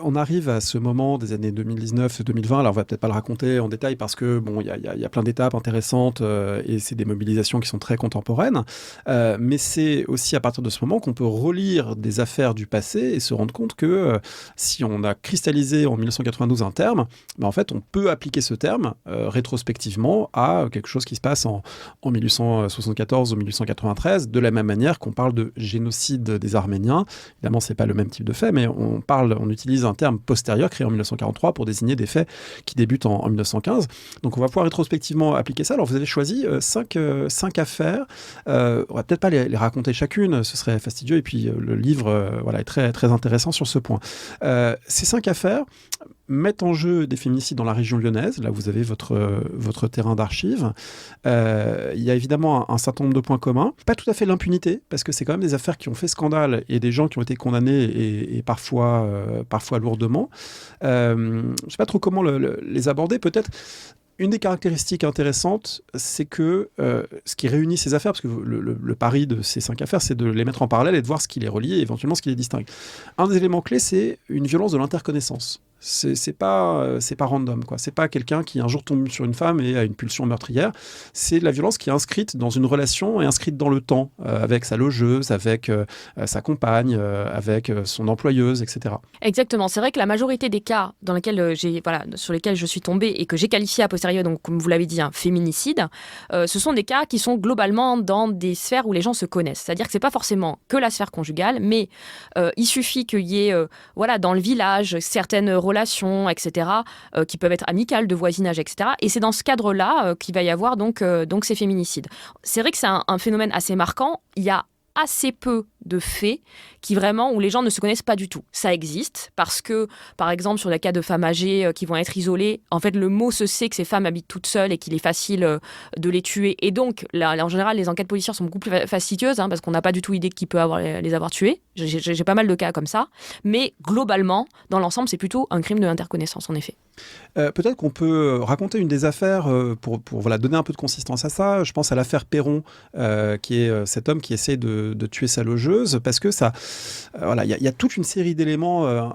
On arrive à ce moment des années 2019-2020, alors on va peut-être pas le raconter en détail parce que il y a plein d'étapes intéressantes et c'est des mobilisations qui sont très contemporaines, mais c'est aussi à partir de ce moment qu'on peut relire des affaires du passé et se rendre compte que si on a cristallisé en 1992 un terme, en fait on peut appliquer ce terme rétrospectivement à quelque chose qui se passe en 1874 ou 1893, de la même manière qu'on parle de génocide des Arméniens. Évidemment, c'est pas le même type de fait, mais on utilise un terme postérieur créé en 1943 pour désigner des faits qui débutent en 1915. Donc on va pouvoir rétrospectivement appliquer ça. Alors vous avez choisi 5 affaires. On va peut-être pas les raconter chacune, ce serait fastidieux. Et puis le livre est très, très intéressant sur ce point. Ces 5 affaires mettent en jeu des féminicides dans la région lyonnaise. Là, vous avez votre terrain d'archives. Il y a évidemment un certain nombre de points communs. Pas tout à fait l'impunité, parce que c'est quand même des affaires qui ont fait scandale et des gens qui ont été condamnés et parfois lourdement. Je ne sais pas trop comment les aborder. Peut-être une des caractéristiques intéressantes, c'est que ce qui réunit ces affaires, parce que le pari de ces 5 affaires, c'est de les mettre en parallèle et de voir ce qui les relie et éventuellement ce qui les distingue. Un des éléments clés, c'est une violence de l'interconnaissance. C'est pas random, quoi. C'est pas quelqu'un qui un jour tombe sur une femme et a une pulsion meurtrière. C'est de la violence qui est inscrite dans une relation et inscrite dans le temps, avec sa logeuse, avec sa compagne, avec son employeuse, etc. Exactement. C'est vrai que la majorité des cas dans lesquels sur lesquels je suis tombée et que j'ai qualifié a posteriori, donc comme vous l'avez dit, un féminicide, ce sont des cas qui sont globalement dans des sphères où les gens se connaissent. C'est-à-dire que c'est pas forcément que la sphère conjugale, mais il suffit qu'il y ait dans le village certaines relations, etc., qui peuvent être amicales, de voisinage, etc. Et c'est dans ce cadre-là qu'il va y avoir donc ces féminicides. C'est vrai que c'est un phénomène assez marquant. Il y a assez peu de faits où les gens ne se connaissent pas du tout. Ça existe parce que, par exemple, sur les cas de femmes âgées qui vont être isolées, en fait, le mot se sait que ces femmes habitent toutes seules et qu'il est facile de les tuer. Et donc, là, en général, les enquêtes policières sont beaucoup plus fastidieuses parce qu'on n'a pas du tout idée qui peut les avoir tuées. J'ai pas mal de cas comme ça. Mais globalement, dans l'ensemble, c'est plutôt un crime de l'interconnaissance, en effet. Peut-être qu'on peut raconter une des affaires pour donner un peu de consistance à ça. Je pense à l'affaire Perron, qui est cet homme qui essaie de tuer sa logeuse, parce que ça, il y a toute une série d'éléments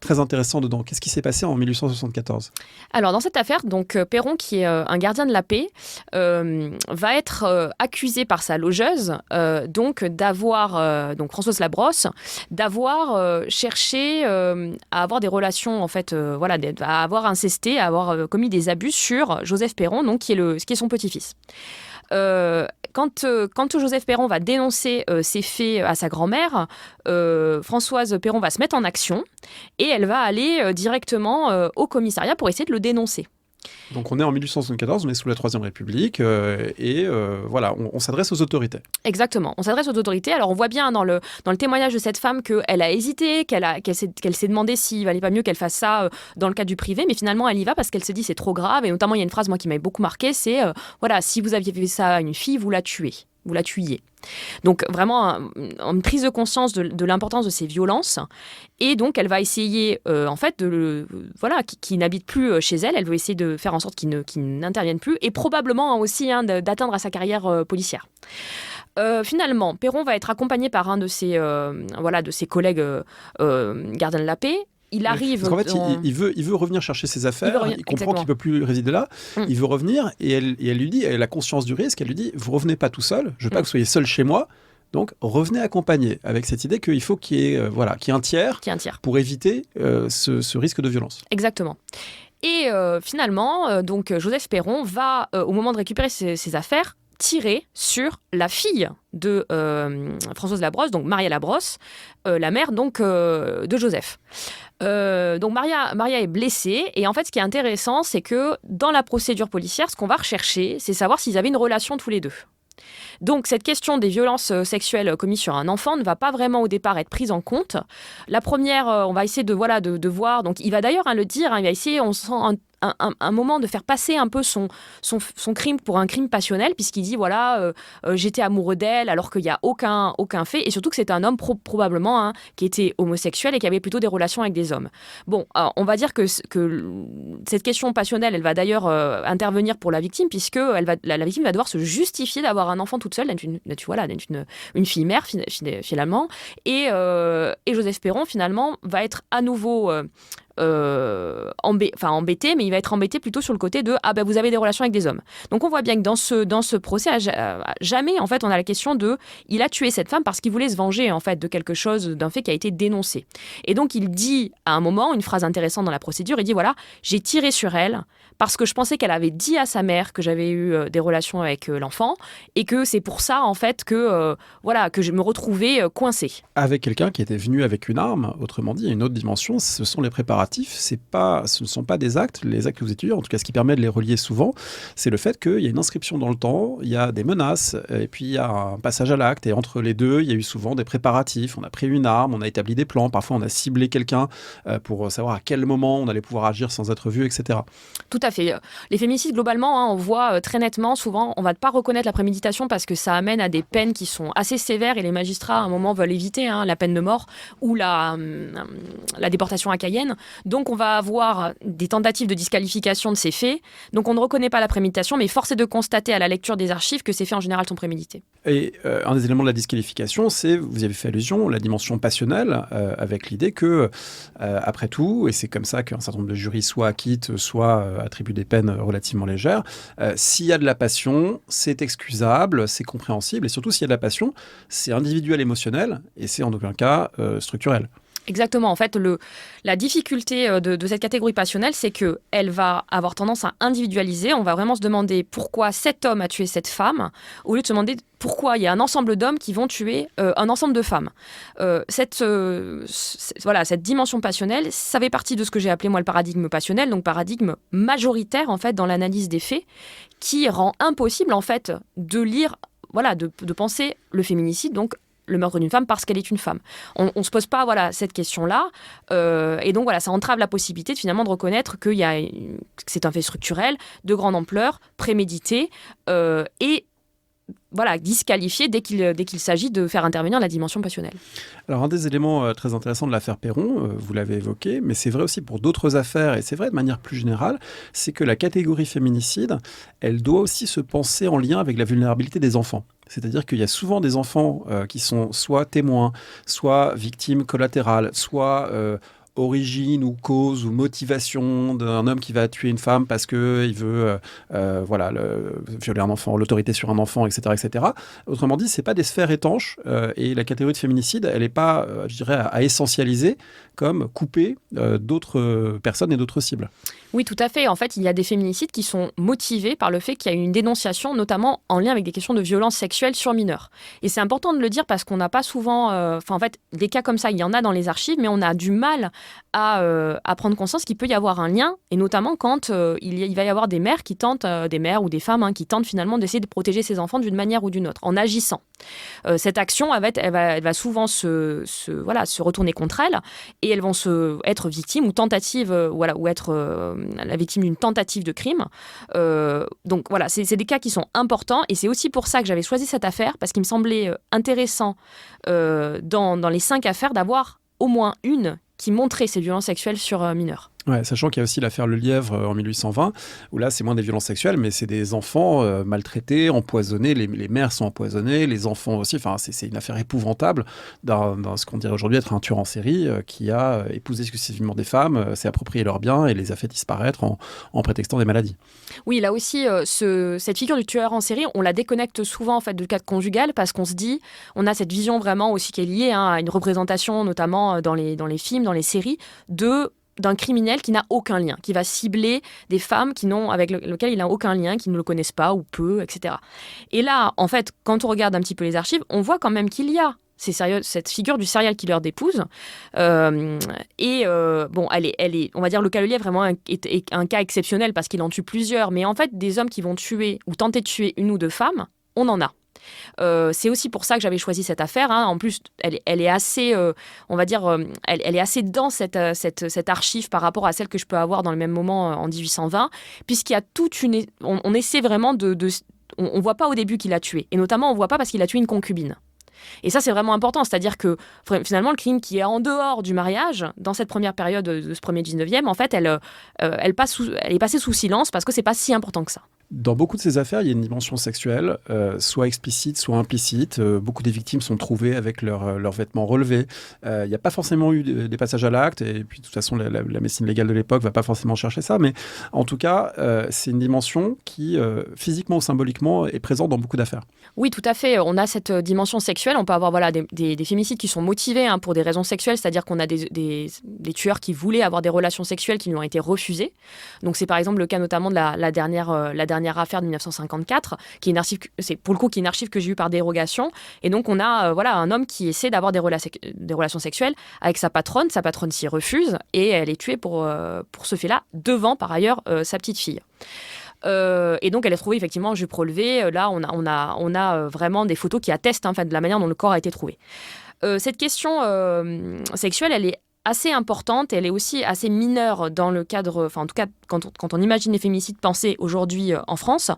très intéressants dedans. Qu'est-ce qui s'est passé en 1874 ? Alors, dans cette affaire, donc Perron, qui est un gardien de la paix, va être accusé par sa logeuse, donc Françoise Labrosse, d'avoir cherché à avoir des relations, en fait, à avoir incesté, à avoir commis des abus sur Joseph Perron, donc qui est son petit-fils. Quand Joseph Perron va dénoncer ces faits à sa grand-mère, Françoise Perron va se mettre en action et elle va aller directement au commissariat pour essayer de le dénoncer. Donc on est en 1874, on est sous la Troisième République on s'adresse aux autorités. Exactement, on s'adresse aux autorités. Alors on voit bien dans le témoignage de cette femme qu'elle a hésité, qu'elle s'est demandé s'il valait pas mieux qu'elle fasse ça dans le cadre du privé, mais finalement elle y va parce qu'elle se dit c'est trop grave. Et notamment il y a une phrase moi qui m'avait beaucoup marquée, c'est si vous aviez fait ça à une fille, vous la tuiez. Donc vraiment une prise de conscience de l'importance de ces violences, et donc elle va essayer qu'il n'habite plus chez elle. Elle veut essayer de faire en sorte qu'il n'intervienne plus, et probablement aussi d'atteindre à sa carrière policière. Finalement, Perron va être accompagné par un de ses collègues gardiens de la paix. Il arrive. Parce qu'en fait, il veut revenir chercher ses affaires. Il comprend qu'il ne peut plus résider là. Il veut revenir et elle lui dit, elle a conscience du risque. Elle lui dit, vous revenez pas tout seul. Je veux pas que vous soyez seul chez moi. Donc revenez accompagné, avec cette idée qu'il faut qu'il y ait un tiers pour éviter ce risque de violence. Exactement. Et finalement, Joseph Perron va, au moment de récupérer ses affaires, tirer sur la fille de Françoise Labrosse, donc Maria Labrosse, la mère de Joseph. Donc Maria est blessée, et en fait ce qui est intéressant, c'est que dans la procédure policière, ce qu'on va rechercher, c'est savoir s'ils avaient une relation tous les deux. Donc cette question des violences sexuelles commises sur un enfant ne va pas vraiment au départ être prise en compte. La première, on va essayer de voir, donc il va d'ailleurs le dire, il va essayer, on sent un moment de faire passer un peu son crime pour un crime passionnel, puisqu'il dit j'étais amoureux d'elle alors qu'il n'y a aucun fait, et surtout que c'est un homme probablement qui était homosexuel et qui avait plutôt des relations avec des hommes. Bon, on va dire que cette question passionnelle, elle va d'ailleurs intervenir pour la victime, puisque la victime va devoir se justifier d'avoir un enfant toute seule, d'être une fille mère finalement, et Joseph Perron finalement va être à nouveau embêté, mais il va être embêté plutôt sur le côté de vous avez des relations avec des hommes. Donc on voit bien que dans ce procès, jamais en fait on a la question de il a tué cette femme parce qu'il voulait se venger en fait de quelque chose, d'un fait qui a été dénoncé. Et donc il dit à un moment une phrase intéressante dans la procédure, il dit j'ai tiré sur elle parce que je pensais qu'elle avait dit à sa mère que j'avais eu des relations avec l'enfant, et que c'est pour ça en fait que je me retrouvais coincée. Avec quelqu'un qui était venu avec une arme, autrement dit, il y a une autre dimension, ce sont les préparatifs, ce ne sont pas des actes, les actes que vous étudiez, en tout cas ce qui permet de les relier souvent, c'est le fait qu'il y a une inscription dans le temps, il y a des menaces, et puis il y a un passage à l'acte, et entre les deux, il y a eu souvent des préparatifs, on a pris une arme, on a établi des plans, parfois on a ciblé quelqu'un pour savoir à quel moment on allait pouvoir agir sans être vu, etc. Tout à fait. Les féminicides, globalement, on voit très nettement, souvent, on ne va pas reconnaître la préméditation parce que ça amène à des peines qui sont assez sévères et les magistrats, à un moment, veulent éviter la peine de mort ou la déportation à Cayenne. Donc, on va avoir des tentatives de disqualification de ces faits. Donc, on ne reconnaît pas la préméditation, mais force est de constater à la lecture des archives que ces faits, en général, sont prémédités. Et un des éléments de la disqualification, c'est, vous y avez fait allusion, la dimension passionnelle, avec l'idée que, après tout, et c'est comme ça qu'un certain nombre de jurys soit acquittent, soit attribuent des peines relativement légères, s'il y a de la passion, c'est excusable, c'est compréhensible, et surtout s'il y a de la passion, c'est individuel, émotionnel, et c'est en aucun cas structurel. Exactement. En fait, la difficulté de cette catégorie passionnelle, c'est qu'elle va avoir tendance à individualiser. On va vraiment se demander pourquoi cet homme a tué cette femme, au lieu de se demander pourquoi il y a un ensemble d'hommes qui vont tuer un ensemble de femmes. Cette dimension passionnelle, ça fait partie de ce que j'ai appelé moi le paradigme passionnel, donc paradigme majoritaire en fait dans l'analyse des faits, qui rend impossible en fait de lire, de penser le féminicide, donc le meurtre d'une femme parce qu'elle est une femme. On ne se pose pas cette question-là. Et donc, ça entrave la possibilité finalement de reconnaître que c'est un fait structurel, de grande ampleur, prémédité, et disqualifié dès qu'il s'agit de faire intervenir la dimension passionnelle. Alors, un des éléments très intéressants de l'affaire Perron, vous l'avez évoqué, mais c'est vrai aussi pour d'autres affaires, et c'est vrai de manière plus générale, c'est que la catégorie féminicide, elle doit aussi se penser en lien avec la vulnérabilité des enfants. C'est-à-dire qu'il y a souvent des enfants qui sont soit témoins, soit victimes collatérales, soit origine ou cause ou motivation d'un homme qui va tuer une femme parce qu'il veut violer un enfant, l'autorité sur un enfant, etc. etc. Autrement dit, ce n'est pas des sphères étanches et la catégorie de féminicide, elle n'est pas, à essentialiser comme couper d'autres personnes et d'autres cibles. Oui, tout à fait. En fait, il y a des féminicides qui sont motivés par le fait qu'il y a une dénonciation, notamment en lien avec des questions de violence sexuelle sur mineurs. Et c'est important de le dire parce qu'on n'a pas souvent... des cas comme ça, il y en a dans les archives, mais on a du mal à prendre conscience qu'il peut y avoir un lien, et notamment quand il va y avoir des mères qui tentent, des mères ou des femmes qui tentent finalement d'essayer de protéger ses enfants d'une manière ou d'une autre, en agissant. Cette action, elle va souvent se retourner contre elles, et elles vont être victimes ou tentatives, ou être la victime d'une tentative de crime. Donc voilà, c'est des cas qui sont importants, et c'est aussi pour ça que j'avais choisi cette affaire, parce qu'il me semblait intéressant dans les 5 affaires d'avoir au moins une qui montrait ces violences sexuelles sur mineurs. Ouais, sachant qu'il y a aussi l'affaire Le Lièvre en 1820, où là, c'est moins des violences sexuelles, mais c'est des enfants maltraités, empoisonnés, les mères sont empoisonnées, les enfants aussi. Enfin, c'est une affaire épouvantable dans ce qu'on dirait aujourd'hui être un tueur en série qui a épousé exclusivement des femmes, s'est approprié leurs biens et les a fait disparaître en prétextant des maladies. Oui, là aussi, cette figure du tueur en série, on la déconnecte souvent en fait, du cadre conjugal, parce qu'on se dit, on a cette vision vraiment aussi qui est liée à une représentation, notamment dans les films, dans les séries, d'un criminel qui n'a aucun lien, qui va cibler des femmes avec lesquelles il n'a aucun lien, qui ne le connaissent pas ou peu, etc. Et là, en fait, quand on regarde un petit peu les archives, on voit quand même qu'il y a cette figure du serial killer d'épouse. Elle est, on va dire, le cas Le Lièvre vraiment est un cas exceptionnel parce qu'il en tue plusieurs, mais en fait, des hommes qui vont tuer ou tenter de tuer une ou deux femmes, on en a. C'est aussi pour ça que j'avais choisi cette affaire. En plus, elle est assez, on va dire, elle est assez dense cette archive par rapport à celle que je peux avoir dans le même moment en 1820, puisqu'il y a toute une, on essaie vraiment on voit pas au début qu'il a tué, et notamment on voit pas parce qu'il a tué une concubine. Et ça, c'est vraiment important, c'est-à-dire que finalement, le crime qui est en dehors du mariage, dans cette première période de ce premier 19e, en fait, elle est passée sous silence parce que c'est pas si important que ça. Dans beaucoup de ces affaires, il y a une dimension sexuelle, soit explicite, soit implicite. Beaucoup des victimes sont trouvées avec leurs vêtements relevés. Il n'y a pas forcément eu des passages à l'acte, et puis de toute façon, la médecine légale de l'époque ne va pas forcément chercher ça, mais en tout cas, c'est une dimension qui, physiquement ou symboliquement, est présente dans beaucoup d'affaires. Oui, tout à fait. On a cette dimension sexuelle. On peut avoir des féminicides qui sont motivés pour des raisons sexuelles, c'est-à-dire qu'on a des tueurs qui voulaient avoir des relations sexuelles qui lui ont été refusées. Donc c'est par exemple le cas notamment de la dernière affaire de 1954, qui est une archive, c'est pour le coup qui est une archive que j'ai eue par dérogation. Et donc on a un homme qui essaie d'avoir des relations sexuelles avec sa patronne s'y refuse et elle est tuée pour ce fait-là, devant par ailleurs sa petite fille. Et donc elle est trouvée effectivement en jupe relevée. Là on a vraiment des photos qui attestent de la manière dont le corps a été trouvé. Cette question sexuelle, elle est assez importante et elle est aussi assez mineure dans le cadre, enfin en tout cas quand on imagine les féminicides pensés aujourd'hui en France,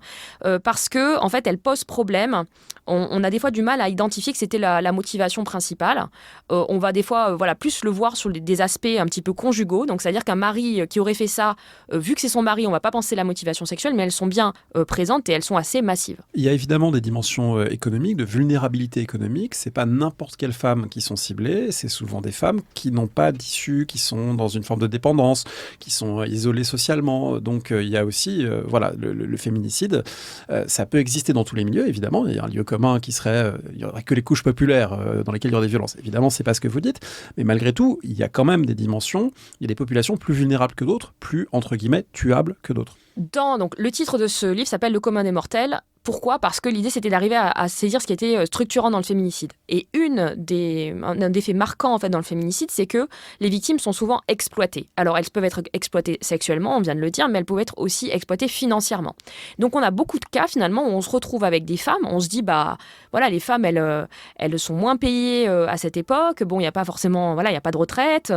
parce que en fait elle pose problème. On a des fois du mal à identifier que c'était la motivation principale. On va des fois plus le voir sur des aspects un petit peu conjugaux. Donc c'est-à-dire qu'un mari qui aurait fait ça, vu que c'est son mari, on ne va pas penser la motivation sexuelle, mais elles sont bien présentes et elles sont assez massives. Il y a évidemment des dimensions économiques, de vulnérabilité économique. C'est pas n'importe quelles femmes qui sont ciblées, c'est souvent des femmes qui n'ont pas d'issue, qui sont dans une forme de dépendance, qui sont isolées socialement. Donc il y a aussi le féminicide. Ça peut exister dans tous les milieux, évidemment. Il y a un lieu commun qui serait, il n'y aurait que les couches populaires dans lesquelles il y aurait des violences. Évidemment, c'est pas ce que vous dites, mais malgré tout, il y a quand même des dimensions, il y a des populations plus vulnérables que d'autres, plus, entre guillemets, tuables que d'autres. Donc, le titre de ce livre s'appelle « Le commun des mortels ». Pourquoi ? Parce que l'idée, c'était d'arriver à saisir ce qui était structurant dans le féminicide. Et un des faits marquants en fait, dans le féminicide, c'est que les victimes sont souvent exploitées. Alors, elles peuvent être exploitées sexuellement, on vient de le dire, mais elles peuvent être aussi exploitées financièrement. Donc, on a beaucoup de cas, finalement, où on se retrouve avec des femmes, on se dit, les femmes, elles sont moins payées à cette époque, bon, il n'y a pas forcément, il n'y a pas de retraite,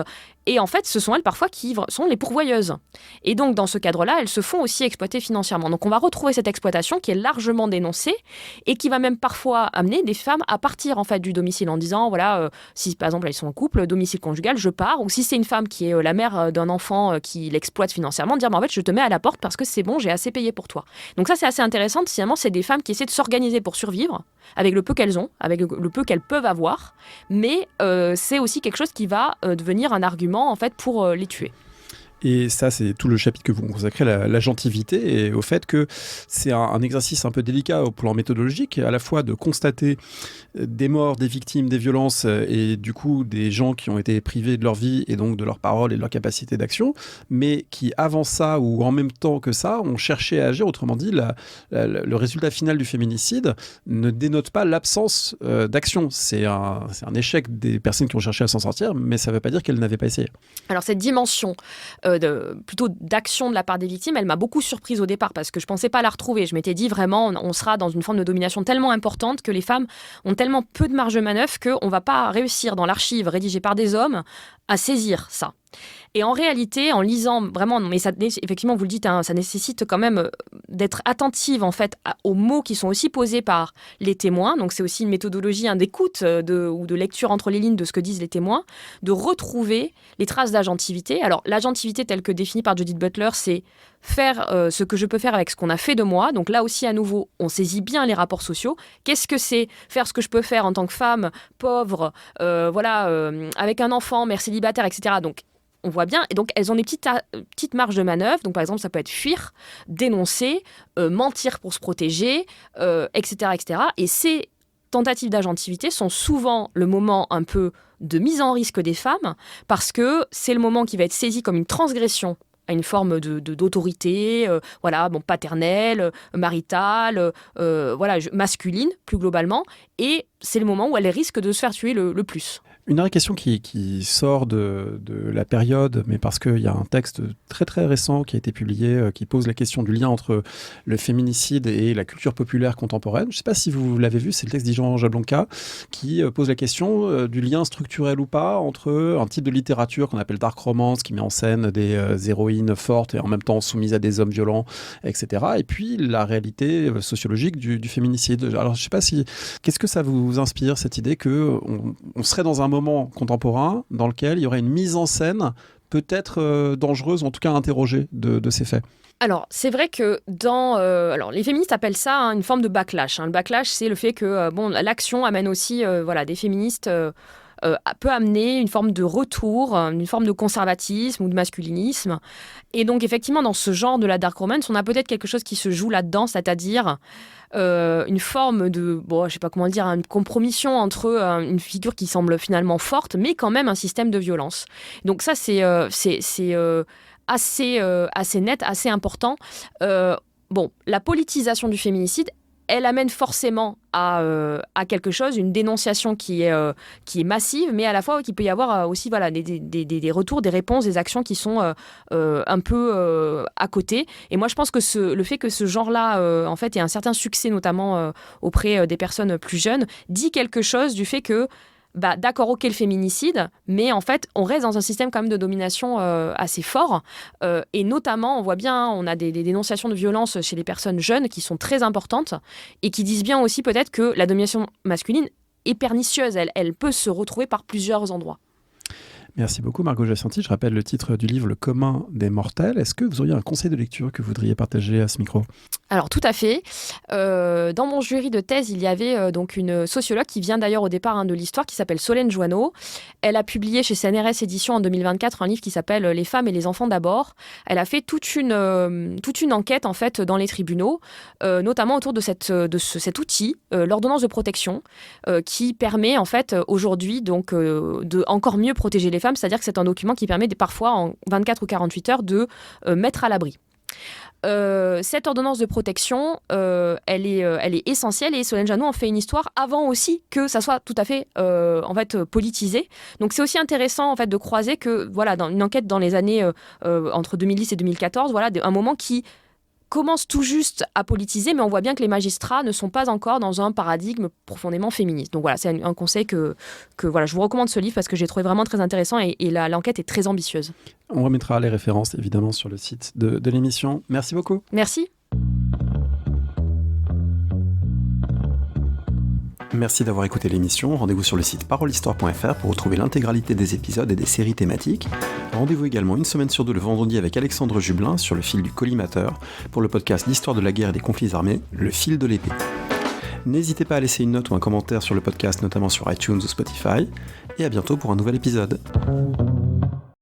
et en fait, ce sont elles, parfois, qui sont les pourvoyeuses. Et donc, dans ce cadre-là, elles se font aussi exploiter financièrement. Donc, on va retrouver cette exploitation qui est largement dénoncée et qui va même parfois amener des femmes à partir en fait du domicile en disant si par exemple elles sont en couple, domicile conjugal, je pars, ou si c'est une femme qui est la mère d'un enfant qui l'exploite financièrement, dire en fait je te mets à la porte parce que c'est bon, j'ai assez payé pour toi. Donc ça c'est assez intéressant, finalement c'est des femmes qui essaient de s'organiser pour survivre avec le peu qu'elles ont, avec le peu qu'elles peuvent avoir, mais c'est aussi quelque chose qui va devenir un argument en fait pour les tuer. Et ça, c'est tout le chapitre que vous consacrez à l'agentivité et au fait que c'est un exercice un peu délicat au plan méthodologique, à la fois de constater des morts, des victimes, des violences et du coup des gens qui ont été privés de leur vie et donc de leur parole et de leur capacité d'action, mais qui avant ça ou en même temps que ça ont cherché à agir. Autrement dit, le résultat final du féminicide ne dénote pas l'absence d'action. C'est un échec des personnes qui ont cherché à s'en sortir, mais ça ne veut pas dire qu'elles n'avaient pas essayé. Alors cette dimension plutôt d'action de la part des victimes, elle m'a beaucoup surprise au départ parce que je ne pensais pas la retrouver. Je m'étais dit vraiment, on sera dans une forme de domination tellement importante que les femmes ont tellement peu de marge de manœuvre qu'on ne va pas réussir dans l'archive rédigée par des hommes à saisir ça. Et en réalité, en lisant vraiment, mais ça, effectivement, vous le dites, ça nécessite quand même d'être attentive en fait aux mots qui sont aussi posés par les témoins. Donc c'est aussi une méthodologie d'écoute ou de lecture entre les lignes de ce que disent les témoins, de retrouver les traces d'agentivité. Alors l'agentivité telle que définie par Judith Butler, c'est faire ce que je peux faire avec ce qu'on a fait de moi. Donc là aussi, à nouveau, on saisit bien les rapports sociaux. Qu'est-ce que c'est faire ce que je peux faire en tant que femme pauvre, avec un enfant, mère célibataire, etc. Donc on voit bien, et donc elles ont des petites marges de manœuvre. Donc par exemple, ça peut être fuir, dénoncer, mentir pour se protéger, etc., etc. Et ces tentatives d'agentivité sont souvent le moment un peu de mise en risque des femmes, parce que c'est le moment qui va être saisi comme une transgression à une forme d'autorité, paternelle, maritale, masculine, plus globalement. Et c'est le moment où elles risquent de se faire tuer le plus. Une dernière question qui sort de la période, mais parce qu'il y a un texte très très récent qui a été publié, qui pose la question du lien entre le féminicide et la culture populaire contemporaine. Je ne sais pas si vous l'avez vu, c'est le texte d'Jean Jablonka qui pose la question du lien structurel ou pas entre un type de littérature qu'on appelle dark romance, qui met en scène des héroïnes fortes et en même temps soumises à des hommes violents, etc. Et puis la réalité sociologique du féminicide. Alors je ne sais pas si... Qu'est-ce que ça vous inspire, cette idée qu'on serait dans un moment contemporain dans lequel il y aurait une mise en scène peut-être dangereuse, en tout cas interrogée de ces faits? Alors, c'est vrai que les féministes appellent ça une forme de backlash. Le backlash, c'est le fait que l'action amène aussi des féministes... peut amener une forme de retour, une forme de conservatisme ou de masculinisme. Et donc, effectivement, dans ce genre de la dark romance, on a peut-être quelque chose qui se joue là-dedans, c'est-à-dire une forme de, je sais pas comment le dire, une compromission entre une figure qui semble finalement forte, mais quand même un système de violence. Donc ça, c'est assez net, assez important. La politisation du féminicide, elle amène forcément à quelque chose, une dénonciation qui est massive, mais à la fois qu'il peut y avoir aussi des retours, des réponses, des actions qui sont un peu à côté. Et moi, je pense que le fait que ce genre-là, en fait, ait un certain succès, notamment auprès des personnes plus jeunes, dit quelque chose du fait que d'accord, ok, le féminicide, mais en fait, on reste dans un système quand même de domination assez fort. Et notamment, on voit bien, on a des dénonciations de violence chez les personnes jeunes qui sont très importantes et qui disent bien aussi peut-être que la domination masculine est pernicieuse. Elle peut se retrouver par plusieurs endroits. Merci beaucoup Margot Jacinthy. Je rappelle le titre du livre « Le commun des mortels ». Est-ce que vous auriez un conseil de lecture que vous voudriez partager à ce micro ? Alors tout à fait. Dans mon jury de thèse, il y avait donc une sociologue qui vient d'ailleurs au départ de l'histoire, qui s'appelle Solène Joanneau. Elle a publié chez CNRS Éditions en 2024 un livre qui s'appelle « Les femmes et les enfants d'abord ». Elle a fait toute une enquête en fait dans les tribunaux, notamment autour de cet outil, l'ordonnance de protection, qui permet en fait aujourd'hui donc de encore mieux protéger les femmes, c'est-à-dire que c'est un document qui permet parfois en 24 ou 48 heures de mettre à l'abri. Cette ordonnance de protection, elle est essentielle et Solène Joanneau en fait une histoire avant aussi que ça soit tout à fait politisé. Donc c'est aussi intéressant en fait de croiser que voilà, dans une enquête dans les années entre 2010 et 2014, voilà, un moment qui commence tout juste à politiser, mais on voit bien que les magistrats ne sont pas encore dans un paradigme profondément féministe. Donc voilà, c'est un conseil que voilà, je vous recommande ce livre parce que j'ai trouvé vraiment très intéressant et l'enquête est très ambitieuse. On remettra les références évidemment sur le site de l'émission. Merci beaucoup. Merci. Merci d'avoir écouté l'émission. Rendez-vous sur le site parolehistoire.fr pour retrouver l'intégralité des épisodes et des séries thématiques. Rendez-vous également une semaine sur deux le vendredi avec Alexandre Jublin sur le fil du collimateur pour le podcast L'histoire de la guerre et des conflits armés, le fil de l'épée. N'hésitez pas à laisser une note ou un commentaire sur le podcast, notamment sur iTunes ou Spotify. Et à bientôt pour un nouvel épisode.